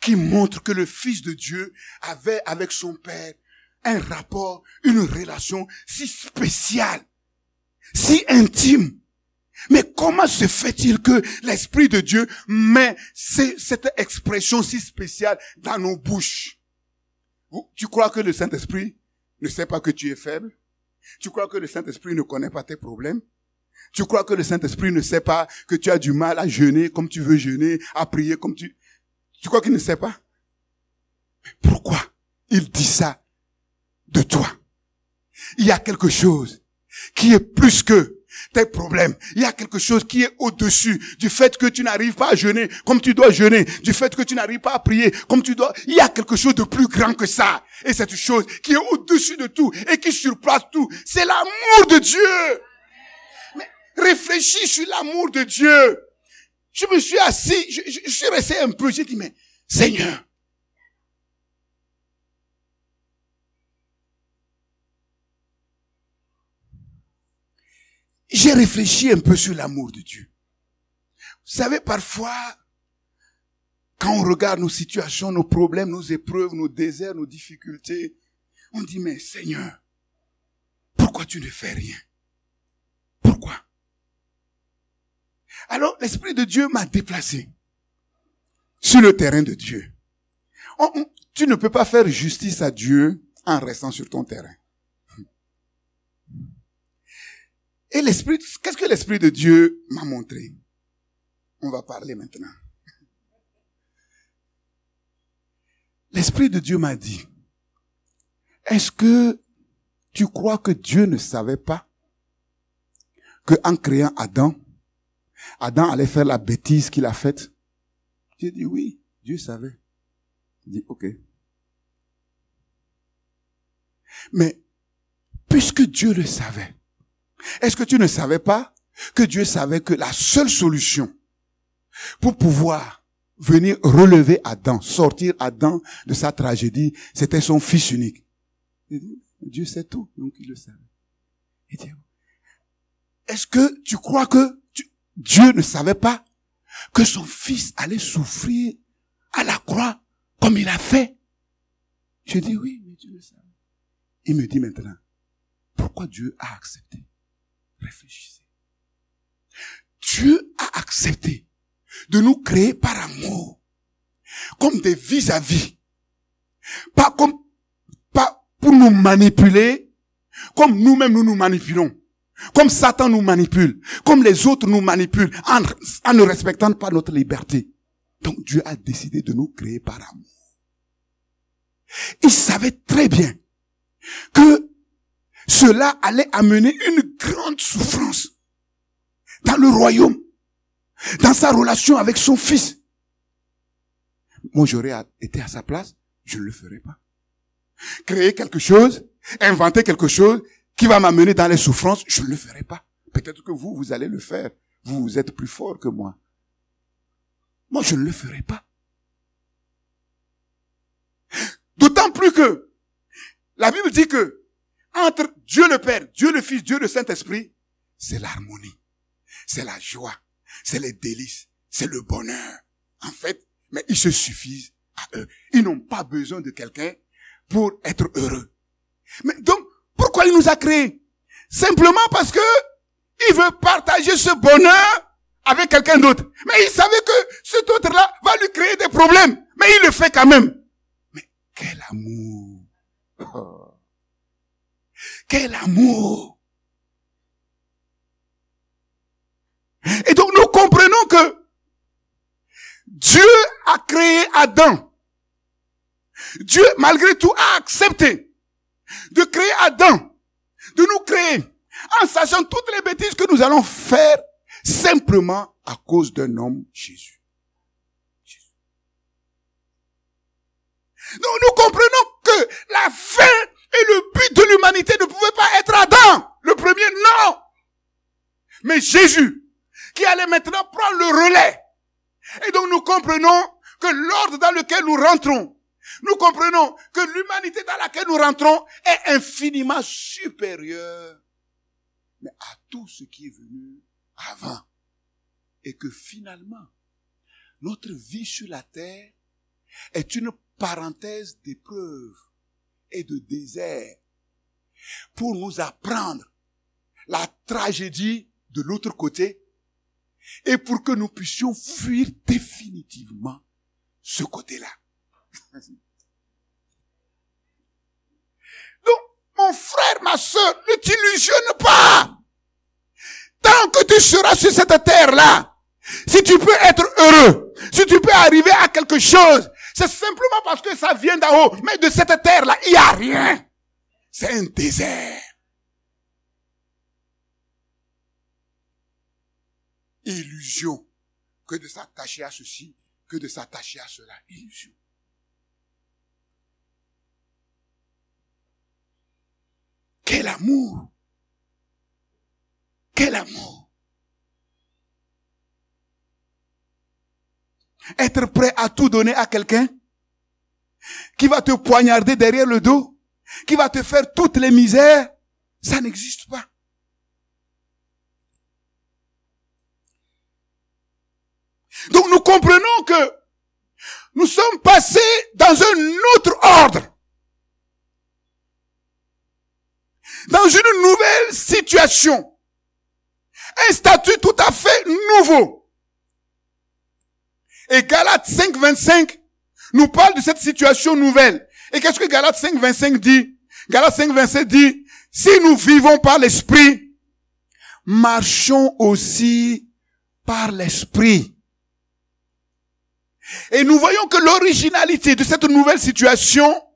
Qui montre que le Fils de Dieu avait avec son Père un rapport, une relation si spéciale, si intime. Mais comment se fait-il que l'Esprit de Dieu met cette expression si spéciale dans nos bouches? Tu crois que le Saint-Esprit ne sait pas que tu es faible? Tu crois que le Saint-Esprit ne connaît pas tes problèmes? Tu crois que le Saint-Esprit ne sait pas que tu as du mal à jeûner comme tu veux jeûner, à prier comme tu crois qu'il ne sait pas? Pourquoi il dit ça de toi? Il y a quelque chose qui est plus que tes problèmes. Il y a quelque chose qui est au-dessus du fait que tu n'arrives pas à jeûner comme tu dois jeûner, du fait que tu n'arrives pas à prier comme tu dois. Il y a quelque chose de plus grand que ça. Et cette chose qui est au-dessus de tout et qui surpasse tout, c'est l'amour de Dieu. Mais réfléchis sur l'amour de Dieu. Je me suis assis, je suis resté un peu, j'ai dit, mais Seigneur, j'ai réfléchi un peu sur l'amour de Dieu. Vous savez, parfois, quand on regarde nos situations, nos problèmes, nos épreuves, nos déserts, nos difficultés, on dit, mais Seigneur, pourquoi tu ne fais rien? Pourquoi? Alors, l'Esprit de Dieu m'a déplacé sur le terrain de Dieu. Tu ne peux pas faire justice à Dieu en restant sur ton terrain. Et qu'est-ce que l'Esprit de Dieu m'a montré? On va parler maintenant. l'Esprit de Dieu m'a dit, est-ce que tu crois que Dieu ne savait pas que en créant Adam allait faire la bêtise qu'il a faite? J'ai dit oui, Dieu savait. Il dit ok. Mais puisque Dieu le savait, est-ce que tu ne savais pas que Dieu savait que la seule solution pour pouvoir venir relever Adam, sortir Adam de sa tragédie, c'était son fils unique? Il dit, Dieu sait tout, donc il le savait. Il dit, est-ce que tu crois que Dieu ne savait pas que son fils allait souffrir à la croix comme il a fait? Je dis oui, mais Dieu le savait. Il me dit maintenant, pourquoi Dieu a accepté? Réfléchissez. Dieu a accepté de nous créer par amour, comme des vis-à-vis, pas pour nous manipuler, comme nous-mêmes nous manipulons, comme Satan nous manipule, comme les autres nous manipulent, en ne respectant pas notre liberté. Donc Dieu a décidé de nous créer par amour. Il savait très bien que cela allait amener une grande souffrance dans le royaume, dans sa relation avec son fils. Moi, j'aurais été à sa place, je ne le ferais pas. Créer quelque chose, inventer quelque chose qui va m'amener dans les souffrances, je ne le ferai pas. Peut-être que vous allez le faire. Vous êtes plus fort que moi. Moi, je ne le ferai pas. D'autant plus que la Bible dit que entre Dieu le Père, Dieu le Fils, Dieu le Saint-Esprit, c'est l'harmonie, c'est la joie, c'est les délices, c'est le bonheur. En fait, mais ils se suffisent à eux. Ils n'ont pas besoin de quelqu'un pour être heureux. Mais donc, pourquoi il nous a créés? Simplement parce que il veut partager ce bonheur avec quelqu'un d'autre. Mais il savait que cet autre-là va lui créer des problèmes. Mais il le fait quand même. Mais quel amour! Oh. Quel amour! Et donc nous comprenons que Dieu a créé Adam. Dieu, malgré tout, a accepté de créer Adam, de nous créer, en sachant toutes les bêtises que nous allons faire, simplement à cause d'un homme, Jésus. Donc nous comprenons que la fin et le but de l'humanité ne pouvait pas être Adam, le premier, non. Mais Jésus, qui allait maintenant prendre le relais. Et donc nous comprenons que l'ordre dans lequel nous rentrons, nous comprenons que l'humanité dans laquelle nous rentrons est infiniment supérieure, mais à tout ce qui est venu avant. Et que finalement, notre vie sur la terre est une parenthèse d'épreuves et de désert pour nous apprendre la tragédie de l'autre côté et pour que nous puissions fuir définitivement ce côté-là. Donc, mon frère, ma sœur, ne t'illusionne pas. Tant que tu seras sur cette terre-là, si tu peux être heureux, si tu peux arriver à quelque chose, c'est simplement parce que ça vient d'en haut. Mais de cette terre-là, il n'y a rien. C'est un désert. Illusion que de s'attacher à ceci, que de s'attacher à cela. Illusion. Quel amour! Quel amour! Être prêt à tout donner à quelqu'un qui va te poignarder derrière le dos, qui va te faire toutes les misères, ça n'existe pas. Donc nous comprenons que nous sommes passés dans un autre ordre, dans une nouvelle situation, un statut tout à fait nouveau. Et Galates 5:25 nous parle de cette situation nouvelle. Et qu'est-ce que Galates 5:25 dit? Galates 5:27 dit, si nous vivons par l'esprit, marchons aussi par l'esprit. Et Et nous voyons que l'originalité de cette nouvelle situation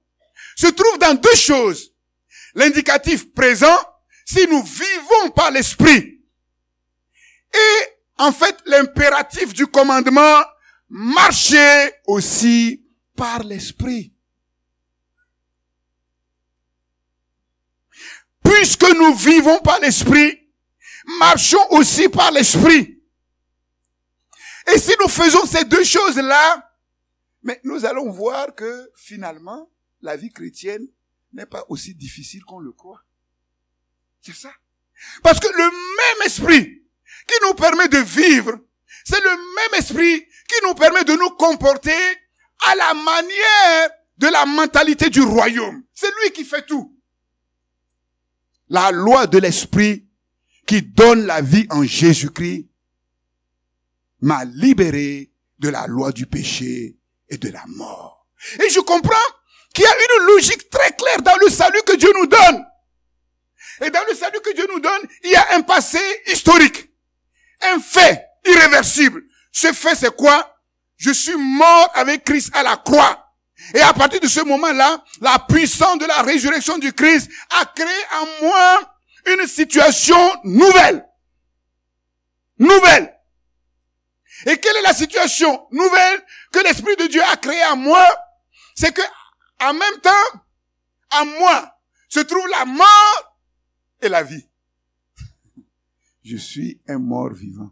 se trouve dans deux choses. L'indicatif présent, si nous vivons par l'esprit. Et, en fait, l'impératif du commandement, marcher aussi par l'esprit. Puisque nous vivons par l'esprit, marchons aussi par l'esprit. Et si nous faisons ces deux choses-là, mais nous allons voir que finalement, la vie chrétienne n'est pas aussi difficile qu'on le croit. C'est ça. Parce que le même esprit qui nous permet de vivre, c'est le même esprit qui nous permet de nous comporter à la manière de la mentalité du royaume. C'est lui qui fait tout. La loi de l'esprit qui donne la vie en Jésus-Christ m'a libéré de la loi du péché et de la mort. Et je comprends qu'il y a une logique très claire dans le salut que Dieu nous donne. Et dans le salut que Dieu nous donne, il y a un passé historique. Un fait irréversible. Ce fait, c'est quoi? Je suis mort avec Christ à la croix. Et à partir de ce moment-là, la puissance de la résurrection du Christ a créé en moi une situation nouvelle. Nouvelle. Et quelle est la situation nouvelle que l'Esprit de Dieu a créée en moi? C'est que, en même temps, en moi, se trouve la mort et la vie. Je suis un mort vivant.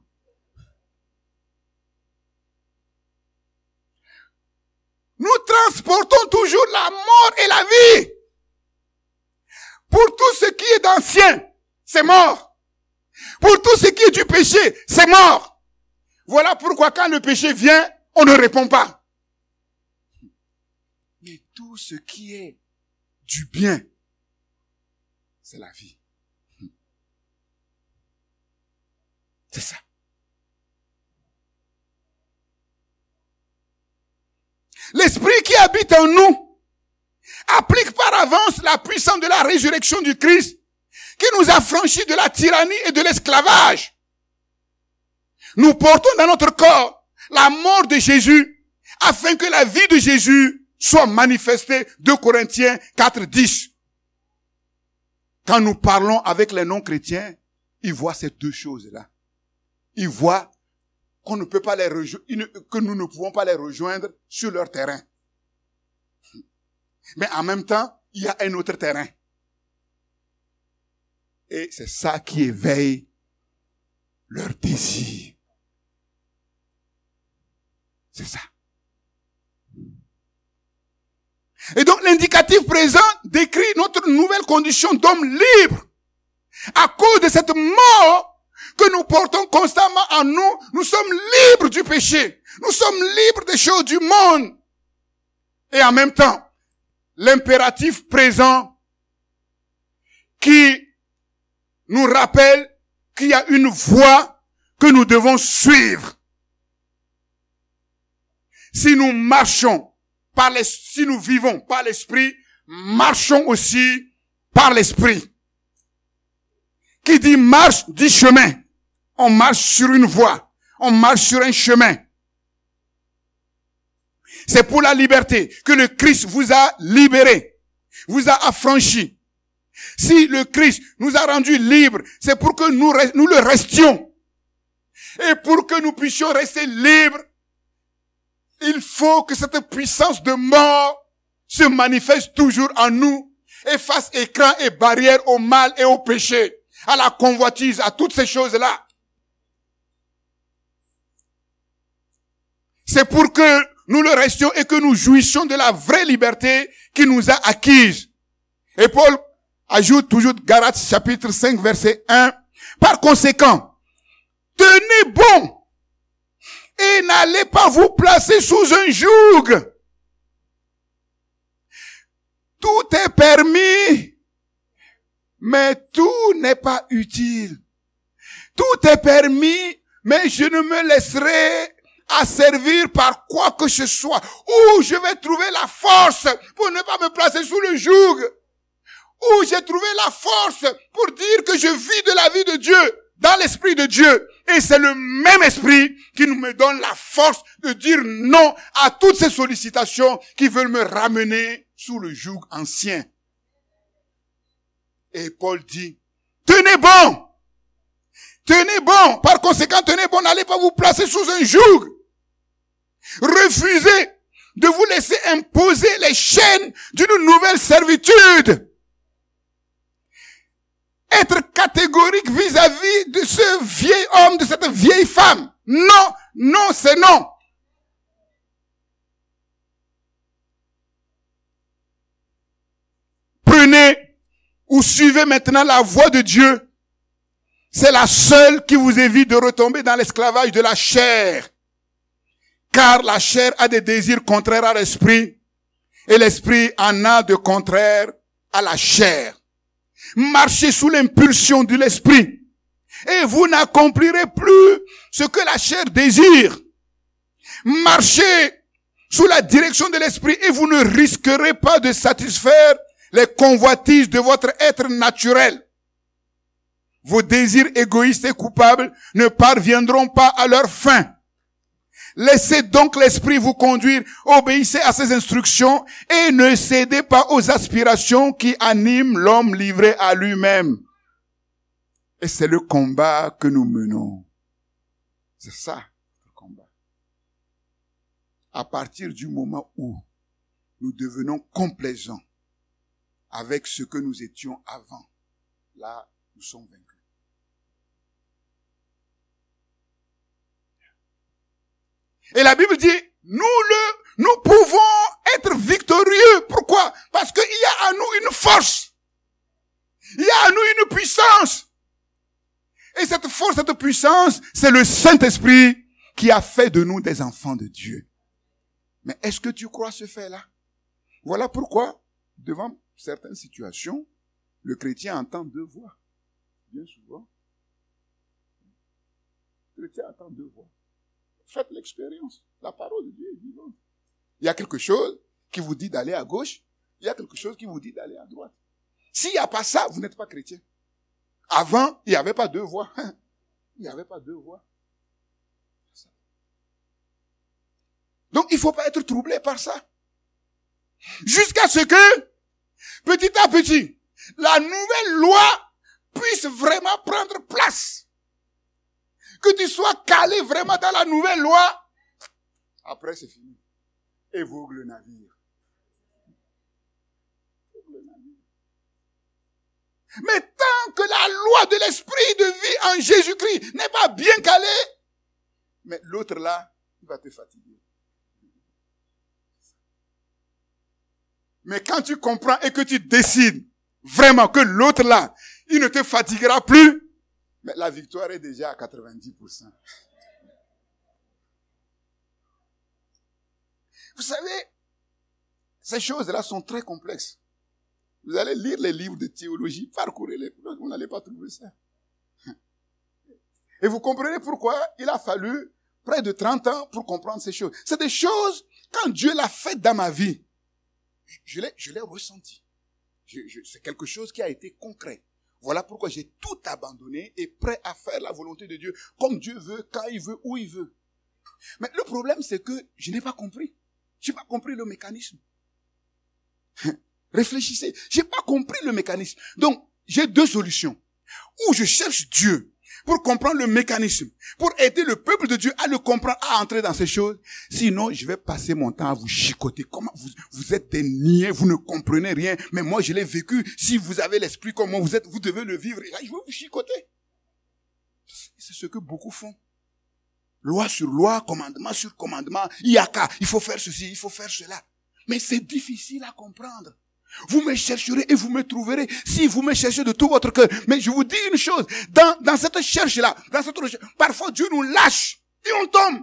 Nous transportons toujours la mort et la vie. Pour tout ce qui est d'ancien, c'est mort. Pour tout ce qui est du péché, c'est mort. Voilà pourquoi quand le péché vient, on ne répond pas. Mais tout ce qui est du bien, c'est la vie. C'est ça. L'esprit qui habite en nous applique par avance la puissance de la résurrection du Christ qui nous a franchis de la tyrannie et de l'esclavage. Nous portons dans notre corps la mort de Jésus afin que la vie de Jésus soit manifestée. 2 Corinthiens 4:10. Quand nous parlons avec les non-chrétiens, ils voient ces deux choses-là. Ils voient qu'on ne peut pas les rejoindre, que nous ne pouvons pas les rejoindre sur leur terrain. Mais en même temps, il y a un autre terrain. Et c'est ça qui éveille leur désir. C'est ça. Et donc l'indicatif présent décrit notre nouvelle condition d'homme libre. À cause de cette mort que nous portons constamment en nous, nous sommes libres du péché. Nous sommes libres des choses du monde. Et en même temps, l'impératif présent qui nous rappelle qu'il y a une voie que nous devons suivre. Si nous marchons si nous vivons par l'esprit, marchons aussi par l'esprit. Qui dit marche, dit chemin. On marche sur une voie. On marche sur un chemin. C'est pour la liberté que le Christ vous a libéré, vous a affranchi. Si le Christ nous a rendus libres, c'est pour que nous le restions. Et pour que nous puissions rester libres, il faut que cette puissance de mort se manifeste toujours en nous et fasse écran et barrière au mal et au péché, à la convoitise, à toutes ces choses-là. C'est pour que nous le restions et que nous jouissions de la vraie liberté qui nous a acquise. Et Paul ajoute toujours Galates chapitre 5 verset 1. Par conséquent, tenez bon et n'allez pas vous placer sous un joug. Tout est permis, mais tout n'est pas utile. Tout est permis, mais je ne me laisserai asservir par quoi que ce soit. Où je vais trouver la force pour ne pas me placer sous le joug. Où j'ai trouvé la force pour dire que je vis de la vie de Dieu dans l'esprit de Dieu. Et c'est le même esprit qui nous me donne la force de dire non à toutes ces sollicitations qui veulent me ramener sous le joug ancien. Et Paul dit, tenez bon! Tenez bon! Par conséquent, tenez bon, n'allez pas vous placer sous un joug. Refusez de vous laisser imposer les chaînes d'une nouvelle servitude. Être catégorique vis-à-vis de ce vieil homme, de cette vieille femme. Non, non, c'est non. Prenez ou suivez maintenant la voie de Dieu. C'est la seule qui vous évite de retomber dans l'esclavage de la chair. Car la chair a des désirs contraires à l'esprit, et l'esprit en a de contraires à la chair. Marchez sous l'impulsion de l'esprit, et vous n'accomplirez plus ce que la chair désire. Marchez sous la direction de l'esprit, et vous ne risquerez pas de satisfaire les convoitises de votre être naturel. Vos désirs égoïstes et coupables ne parviendront pas à leur fin. Laissez donc l'esprit vous conduire, obéissez à ses instructions et ne cédez pas aux aspirations qui animent l'homme livré à lui-même. Et c'est le combat que nous menons. C'est ça, le combat. À partir du moment où nous devenons complaisants avec ce que nous étions avant, là, nous sommes vaincus. Et la Bible dit, nous pouvons être victorieux. Pourquoi? Parce qu'il y a en nous une force. Il y a en nous une puissance. Et cette force, cette puissance, c'est le Saint-Esprit qui a fait de nous des enfants de Dieu. Mais est-ce que tu crois ce fait-là? Voilà pourquoi, devant certaines situations, le chrétien entend deux voix. Bien souvent. Le chrétien entend deux voix. Faites l'expérience. La parole de Dieu est vivante. Il y a quelque chose qui vous dit d'aller à gauche. Il y a quelque chose qui vous dit d'aller à droite. S'il n'y a pas ça, vous n'êtes pas chrétien. Avant, il n'y avait pas deux voix. Il n'y avait pas deux voix. Donc, il ne faut pas être troublé par ça. Jusqu'à ce que, petit à petit, la nouvelle loi puisse vraiment prendre place. Que tu sois calé vraiment dans la nouvelle loi. Après, c'est fini. Et vogue le navire. Mais tant que la loi de l'esprit de vie en Jésus-Christ n'est pas bien calée, mais l'autre là, il va te fatiguer. Mais quand tu comprends et que tu décides vraiment que l'autre là, il ne te fatiguera plus, mais la victoire est déjà à 90%. Vous savez, ces choses-là sont très complexes. Vous allez lire les livres de théologie, parcourez-les, vous n'allez pas trouver ça. Et vous comprenez pourquoi il a fallu près de 30 ans pour comprendre ces choses. C'est des choses, quand Dieu l'a fait dans ma vie, je l'ai ressenti. C'est quelque chose qui a été concret. Voilà pourquoi j'ai tout abandonné et prêt à faire la volonté de Dieu, comme Dieu veut, quand il veut, où il veut. Mais le problème, c'est que je n'ai pas compris. Je n'ai pas compris le mécanisme. Réfléchissez. Je n'ai pas compris le mécanisme. Donc, j'ai deux solutions. Ou je cherche Dieu pour comprendre le mécanisme, pour aider le peuple de Dieu à le comprendre, à entrer dans ces choses. Sinon, je vais passer mon temps à vous chicoter. Comment vous êtes des niais, vous ne comprenez rien. Mais moi, je l'ai vécu. Si vous avez l'esprit comme moi, vous devez le vivre. Et là, je vais vous chicoter. C'est ce que beaucoup font. Loi sur loi, commandement sur commandement. Il y a qu'à, il faut faire ceci, il faut faire cela. Mais c'est difficile à comprendre. Vous me chercherez et vous me trouverez si vous me cherchez de tout votre cœur. Mais je vous dis une chose, dans cette cherche-là, parfois Dieu nous lâche et on tombe.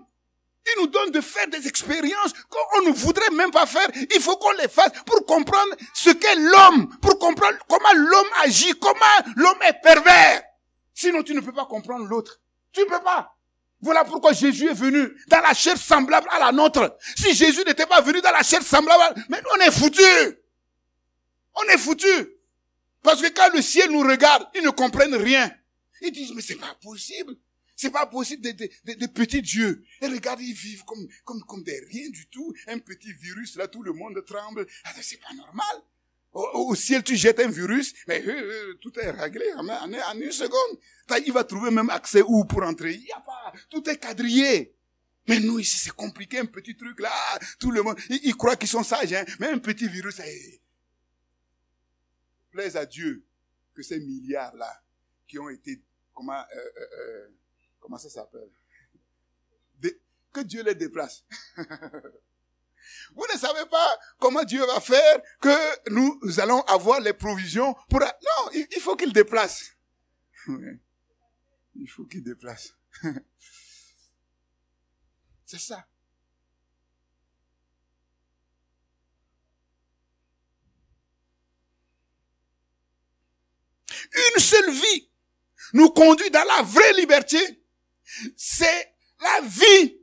Il nous donne de faire des expériences qu'on ne voudrait même pas faire. Il faut qu'on les fasse pour comprendre ce qu'est l'homme, pour comprendre comment l'homme agit, comment l'homme est pervers. Sinon tu ne peux pas comprendre l'autre. Tu ne peux pas. Voilà pourquoi Jésus est venu dans la chair semblable à la nôtre. Si Jésus n'était pas venu dans la chair semblable, mais on est foutus. On est foutus. Parce que quand le ciel nous regarde, ils ne comprennent rien. Ils disent, mais c'est pas possible. C'est pas possible des petits dieux. Et regarde, ils vivent comme des rien du tout. Un petit virus, là, tout le monde tremble. Ah, c'est pas normal. Au ciel, tu jettes un virus, mais tout est réglé en une seconde. Il va trouver même accès où pour entrer. Il y a pas, tout est quadrillé. Mais nous, ici, c'est compliqué, un petit truc là. Tout le monde, ils croient qu'ils sont sages, hein. Mais un petit virus, plaise à Dieu que ces milliards là, qui ont été, comment ça s'appelle? Que Dieu les déplace. Vous ne savez pas comment Dieu va faire que nous allons avoir les provisions pour... Non, il faut qu'il déplace. Il faut qu'il déplace. C'est ça. Une seule vie nous conduit dans la vraie liberté. C'est la vie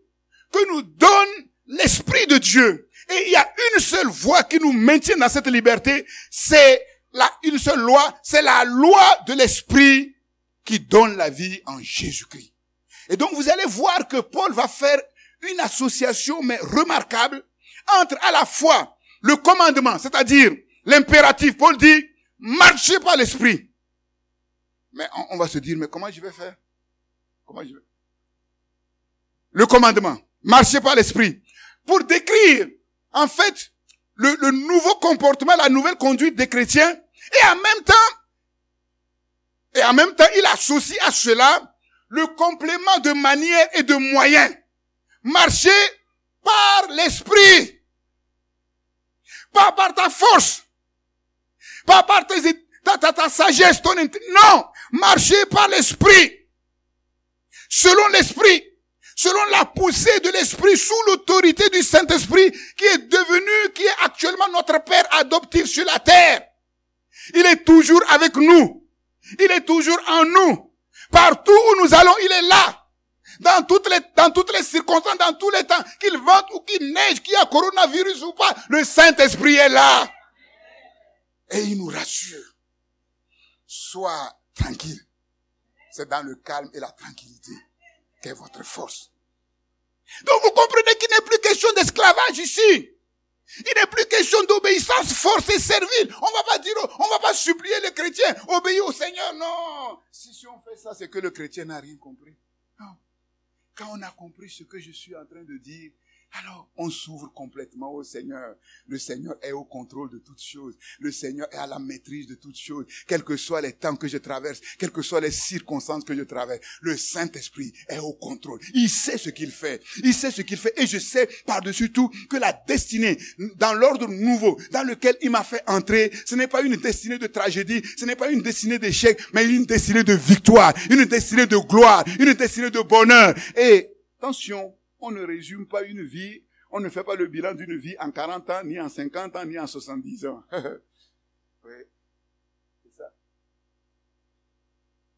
que nous donne l'Esprit de Dieu. Et il y a une seule voie qui nous maintient dans cette liberté. C'est une seule loi. C'est la loi de l'Esprit qui donne la vie en Jésus-Christ. Et donc vous allez voir que Paul va faire une association mais remarquable entre à la fois le commandement, c'est-à-dire l'impératif. Paul dit, marchez par l'Esprit. Mais on va se dire, mais comment je vais faire? Le commandement, marchez par l'Esprit. Pour décrire, en fait, le nouveau comportement, la nouvelle conduite des chrétiens. Et en même temps, il associe à cela le complément de manière et de moyens. Marcher par l'Esprit. Pas par ta force. Pas par ta sagesse, non! Marcher par l'Esprit. Selon l'Esprit. Selon la poussée de l'Esprit, sous l'autorité du Saint-Esprit, qui est actuellement notre Père adoptif sur la terre. Il est toujours avec nous. Il est toujours en nous. Partout où nous allons, il est là. Dans toutes les circonstances, dans tous les temps, qu'il vente ou qu'il neige, qu'il y a coronavirus ou pas, le Saint-Esprit est là. Et il nous rassure. Sois tranquille. C'est dans le calme et la tranquillité qu'est votre force. Donc vous comprenez qu'il n'est plus question d'esclavage ici. Il n'est plus question d'obéissance forcée, servile. On va pas supplier les chrétiens, obéir au Seigneur, non. Si on fait ça, c'est que le chrétien n'a rien compris. Non. Quand on a compris ce que je suis en train de dire, alors on s'ouvre complètement au Seigneur. Le Seigneur est au contrôle de toutes choses. Le Seigneur est à la maîtrise de toutes choses. Quels que soient les temps que je traverse, quelles que soient les circonstances que je traverse, le Saint-Esprit est au contrôle. Il sait ce qu'il fait. Il sait ce qu'il fait. Et je sais par-dessus tout que la destinée, dans l'ordre nouveau, dans lequel il m'a fait entrer, ce n'est pas une destinée de tragédie, ce n'est pas une destinée d'échec, mais une destinée de victoire, une destinée de gloire, une destinée de bonheur. Et attention, on ne résume pas une vie, on ne fait pas le bilan d'une vie en 40 ans, ni en 50 ans, ni en 70 ans. Oui, c'est ça.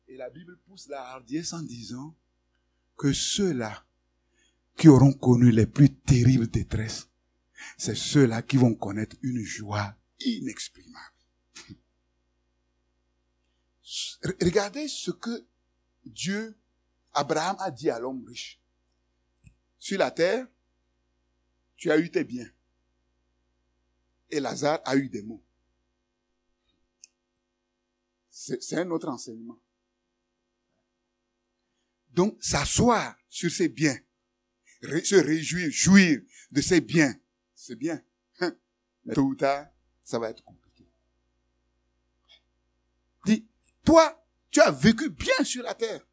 Et la Bible pousse la hardiesse en disant que ceux-là qui auront connu les plus terribles détresses, c'est ceux-là qui vont connaître une joie inexprimable. Regardez ce que Abraham a dit à l'homme riche. Sur la terre, tu as eu tes biens. Et Lazare a eu des maux. C'est un autre enseignement. Donc, s'asseoir sur ses biens, se réjouir, jouir de ses biens, c'est bien. Mais tôt ou tard, ça va être compliqué. Dis, toi, tu as vécu bien sur la terre.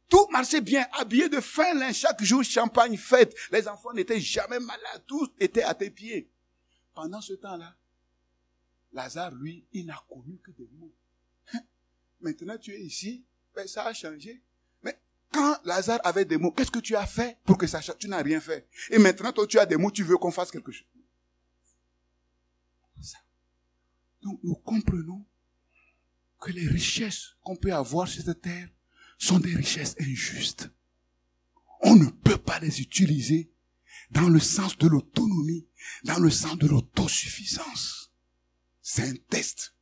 Tout marchait bien, habillé de fin lin, chaque jour, champagne, fête. Les enfants n'étaient jamais malades, tout était à tes pieds. Pendant ce temps-là, Lazare, lui, il n'a connu que des maux. Maintenant, tu es ici, ben, ça a changé. Mais quand Lazare avait des maux, qu'est-ce que tu as fait pour que ça change? Tu n'as rien fait. Et maintenant, toi, tu as des maux, tu veux qu'on fasse quelque chose. Ça. Donc, nous comprenons que les richesses qu'on peut avoir sur cette terre sont des richesses injustes. On ne peut pas les utiliser dans le sens de l'autonomie, dans le sens de l'autosuffisance. C'est un test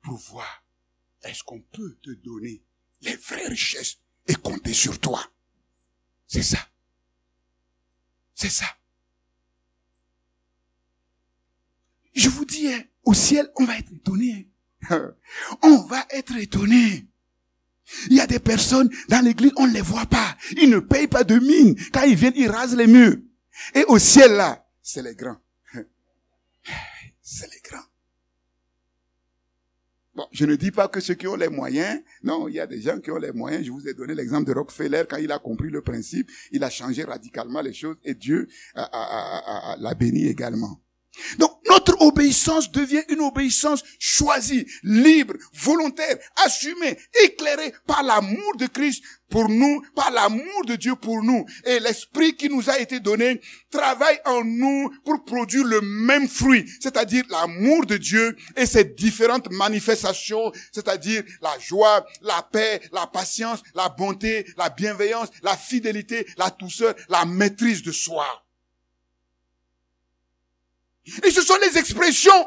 pour voir est-ce qu'on peut te donner les vraies richesses et compter sur toi? C'est ça. C'est ça. Je vous dis, au ciel, on va être étonné. On va être étonné. Il y a des personnes dans l'église, on ne les voit pas. Ils ne payent pas de mine. Quand ils viennent, ils rasent les murs. Et au ciel, là, c'est les grands. C'est les grands. Bon, je ne dis pas que ceux qui ont les moyens, non, il y a des gens qui ont les moyens. Je vous ai donné l'exemple de Rockefeller. Quand il a compris le principe, il a changé radicalement les choses et Dieu l'a béni également. Donc, notre obéissance devient une obéissance choisie, libre, volontaire, assumée, éclairée par l'amour de Christ pour nous, par l'amour de Dieu pour nous. Et l'esprit qui nous a été donné travaille en nous pour produire le même fruit, c'est-à-dire l'amour de Dieu et ses différentes manifestations, c'est-à-dire la joie, la paix, la patience, la bonté, la bienveillance, la fidélité, la douceur, la maîtrise de soi. Et ce sont les expressions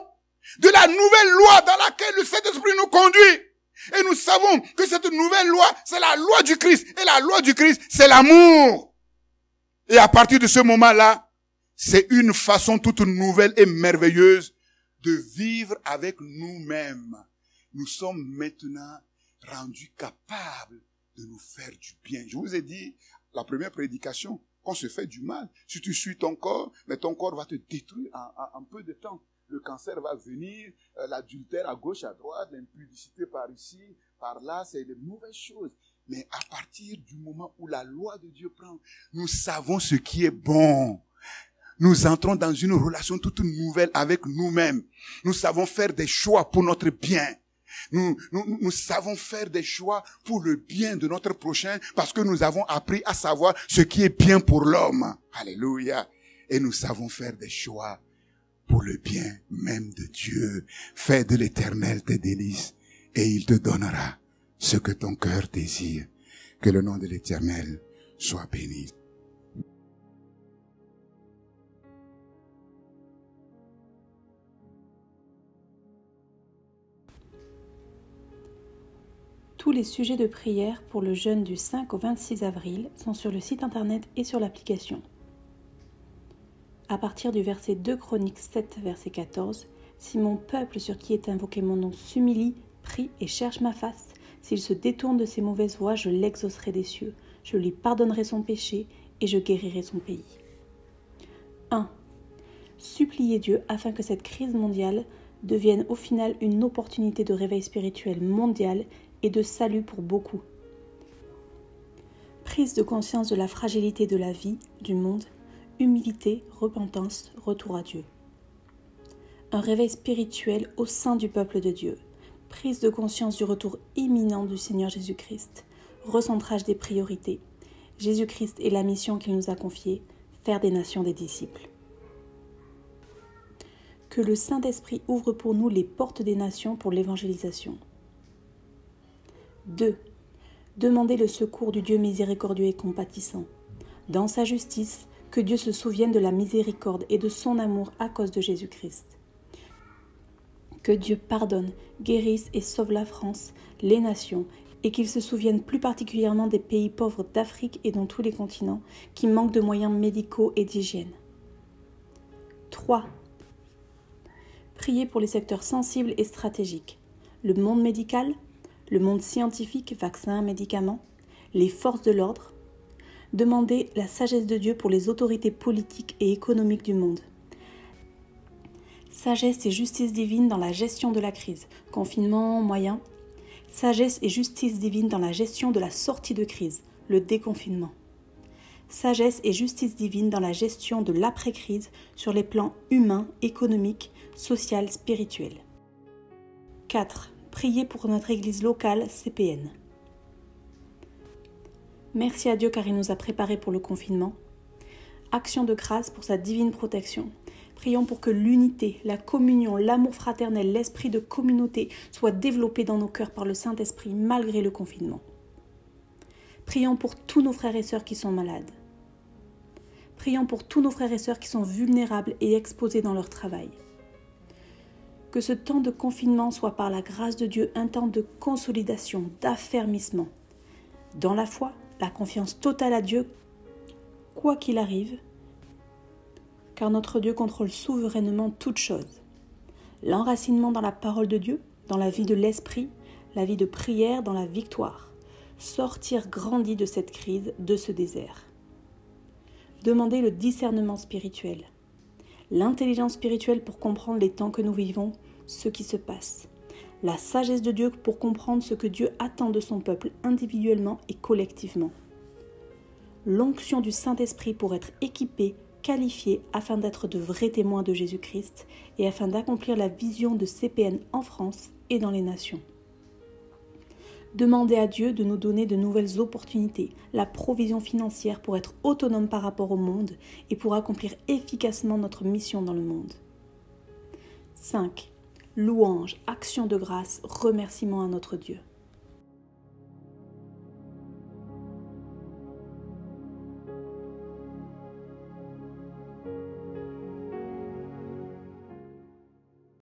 de la nouvelle loi dans laquelle le Saint-Esprit nous conduit. Et nous savons que cette nouvelle loi, c'est la loi du Christ. Et la loi du Christ, c'est l'amour. Et à partir de ce moment-là, c'est une façon toute nouvelle et merveilleuse de vivre avec nous-mêmes. Nous sommes maintenant rendus capables de nous faire du bien. Je vous ai dit, la première prédication, qu'on se fait du mal. Si tu suis ton corps, mais ton corps va te détruire en peu de temps. Le cancer va venir, l'adultère à gauche, à droite, l'impudicité par ici, par là, c'est de mauvaises choses. Mais à partir du moment où la loi de Dieu prend, nous savons ce qui est bon. Nous entrons dans une relation toute nouvelle avec nous-mêmes. Nous savons faire des choix pour notre bien. Nous savons faire des choix pour le bien de notre prochain parce que nous avons appris à savoir ce qui est bien pour l'homme. Alléluia. Et nous savons faire des choix pour le bien même de Dieu. Fais de l'Éternel tes délices et il te donnera ce que ton cœur désire. Que le nom de l'Éternel soit béni.
Tous les sujets de prière pour le jeûne du 5 au 26 avril sont sur le site internet et sur l'application. À partir du verset 2 Chroniques 7, verset 14, « Si mon peuple sur qui est invoqué mon nom s'humilie, prie et cherche ma face, s'il se détourne de ses mauvaises voies, je l'exaucerai des cieux, je lui pardonnerai son péché et je guérirai son pays. » 1. Supplier Dieu afin que cette crise mondiale devienne au final une opportunité de réveil spirituel mondial et de salut pour beaucoup. Prise de conscience de la fragilité de la vie, du monde, humilité, repentance, retour à Dieu. Un réveil spirituel au sein du peuple de Dieu. Prise de conscience du retour imminent du Seigneur Jésus-Christ. Recentrage des priorités. Jésus-Christ et la mission qu'il nous a confiée, faire des nations des disciples. Que le Saint-Esprit ouvre pour nous les portes des nations pour l'évangélisation. 2. Demander le secours du Dieu miséricordieux et compatissant. Dans sa justice, que Dieu se souvienne de la miséricorde et de son amour à cause de Jésus-Christ. Que Dieu pardonne, guérisse et sauve la France, les nations, et qu'il se souvienne plus particulièrement des pays pauvres d'Afrique et dans tous les continents qui manquent de moyens médicaux et d'hygiène. 3. Prier pour les secteurs sensibles et stratégiques. Le monde médical, le monde scientifique, vaccins, médicaments, les forces de l'ordre. Demander la sagesse de Dieu pour les autorités politiques et économiques du monde. Sagesse et justice divine dans la gestion de la crise, confinement moyen. Sagesse et justice divine dans la gestion de la sortie de crise, le déconfinement. Sagesse et justice divine dans la gestion de l'après-crise sur les plans humains, économiques, social, spirituel. 4. Prier pour notre église locale CPN. Merci à Dieu car il nous a préparés pour le confinement. Action de grâce pour sa divine protection. Prions pour que l'unité, la communion, l'amour fraternel, l'esprit de communauté soient développés dans nos cœurs par le Saint-Esprit malgré le confinement. Prions pour tous nos frères et sœurs qui sont malades. Prions pour tous nos frères et sœurs qui sont vulnérables et exposés dans leur travail. Que ce temps de confinement soit par la grâce de Dieu un temps de consolidation, d'affermissement. Dans la foi, la confiance totale à Dieu, quoi qu'il arrive, car notre Dieu contrôle souverainement toutes choses. L'enracinement dans la parole de Dieu, dans la vie de l'esprit, la vie de prière dans la victoire. Sortir grandi de cette crise, de ce désert. Demander le discernement spirituel. L'intelligence spirituelle pour comprendre les temps que nous vivons, ce qui se passe. La sagesse de Dieu pour comprendre ce que Dieu attend de son peuple individuellement et collectivement. L'onction du Saint-Esprit pour être équipé, qualifié afin d'être de vrais témoins de Jésus-Christ et afin d'accomplir la vision de CPN en France et dans les nations. Demander à Dieu de nous donner de nouvelles opportunités, la provision financière pour être autonome par rapport au monde et pour accomplir efficacement notre mission dans le monde. 5. Louange, action de grâce, remerciement à notre Dieu.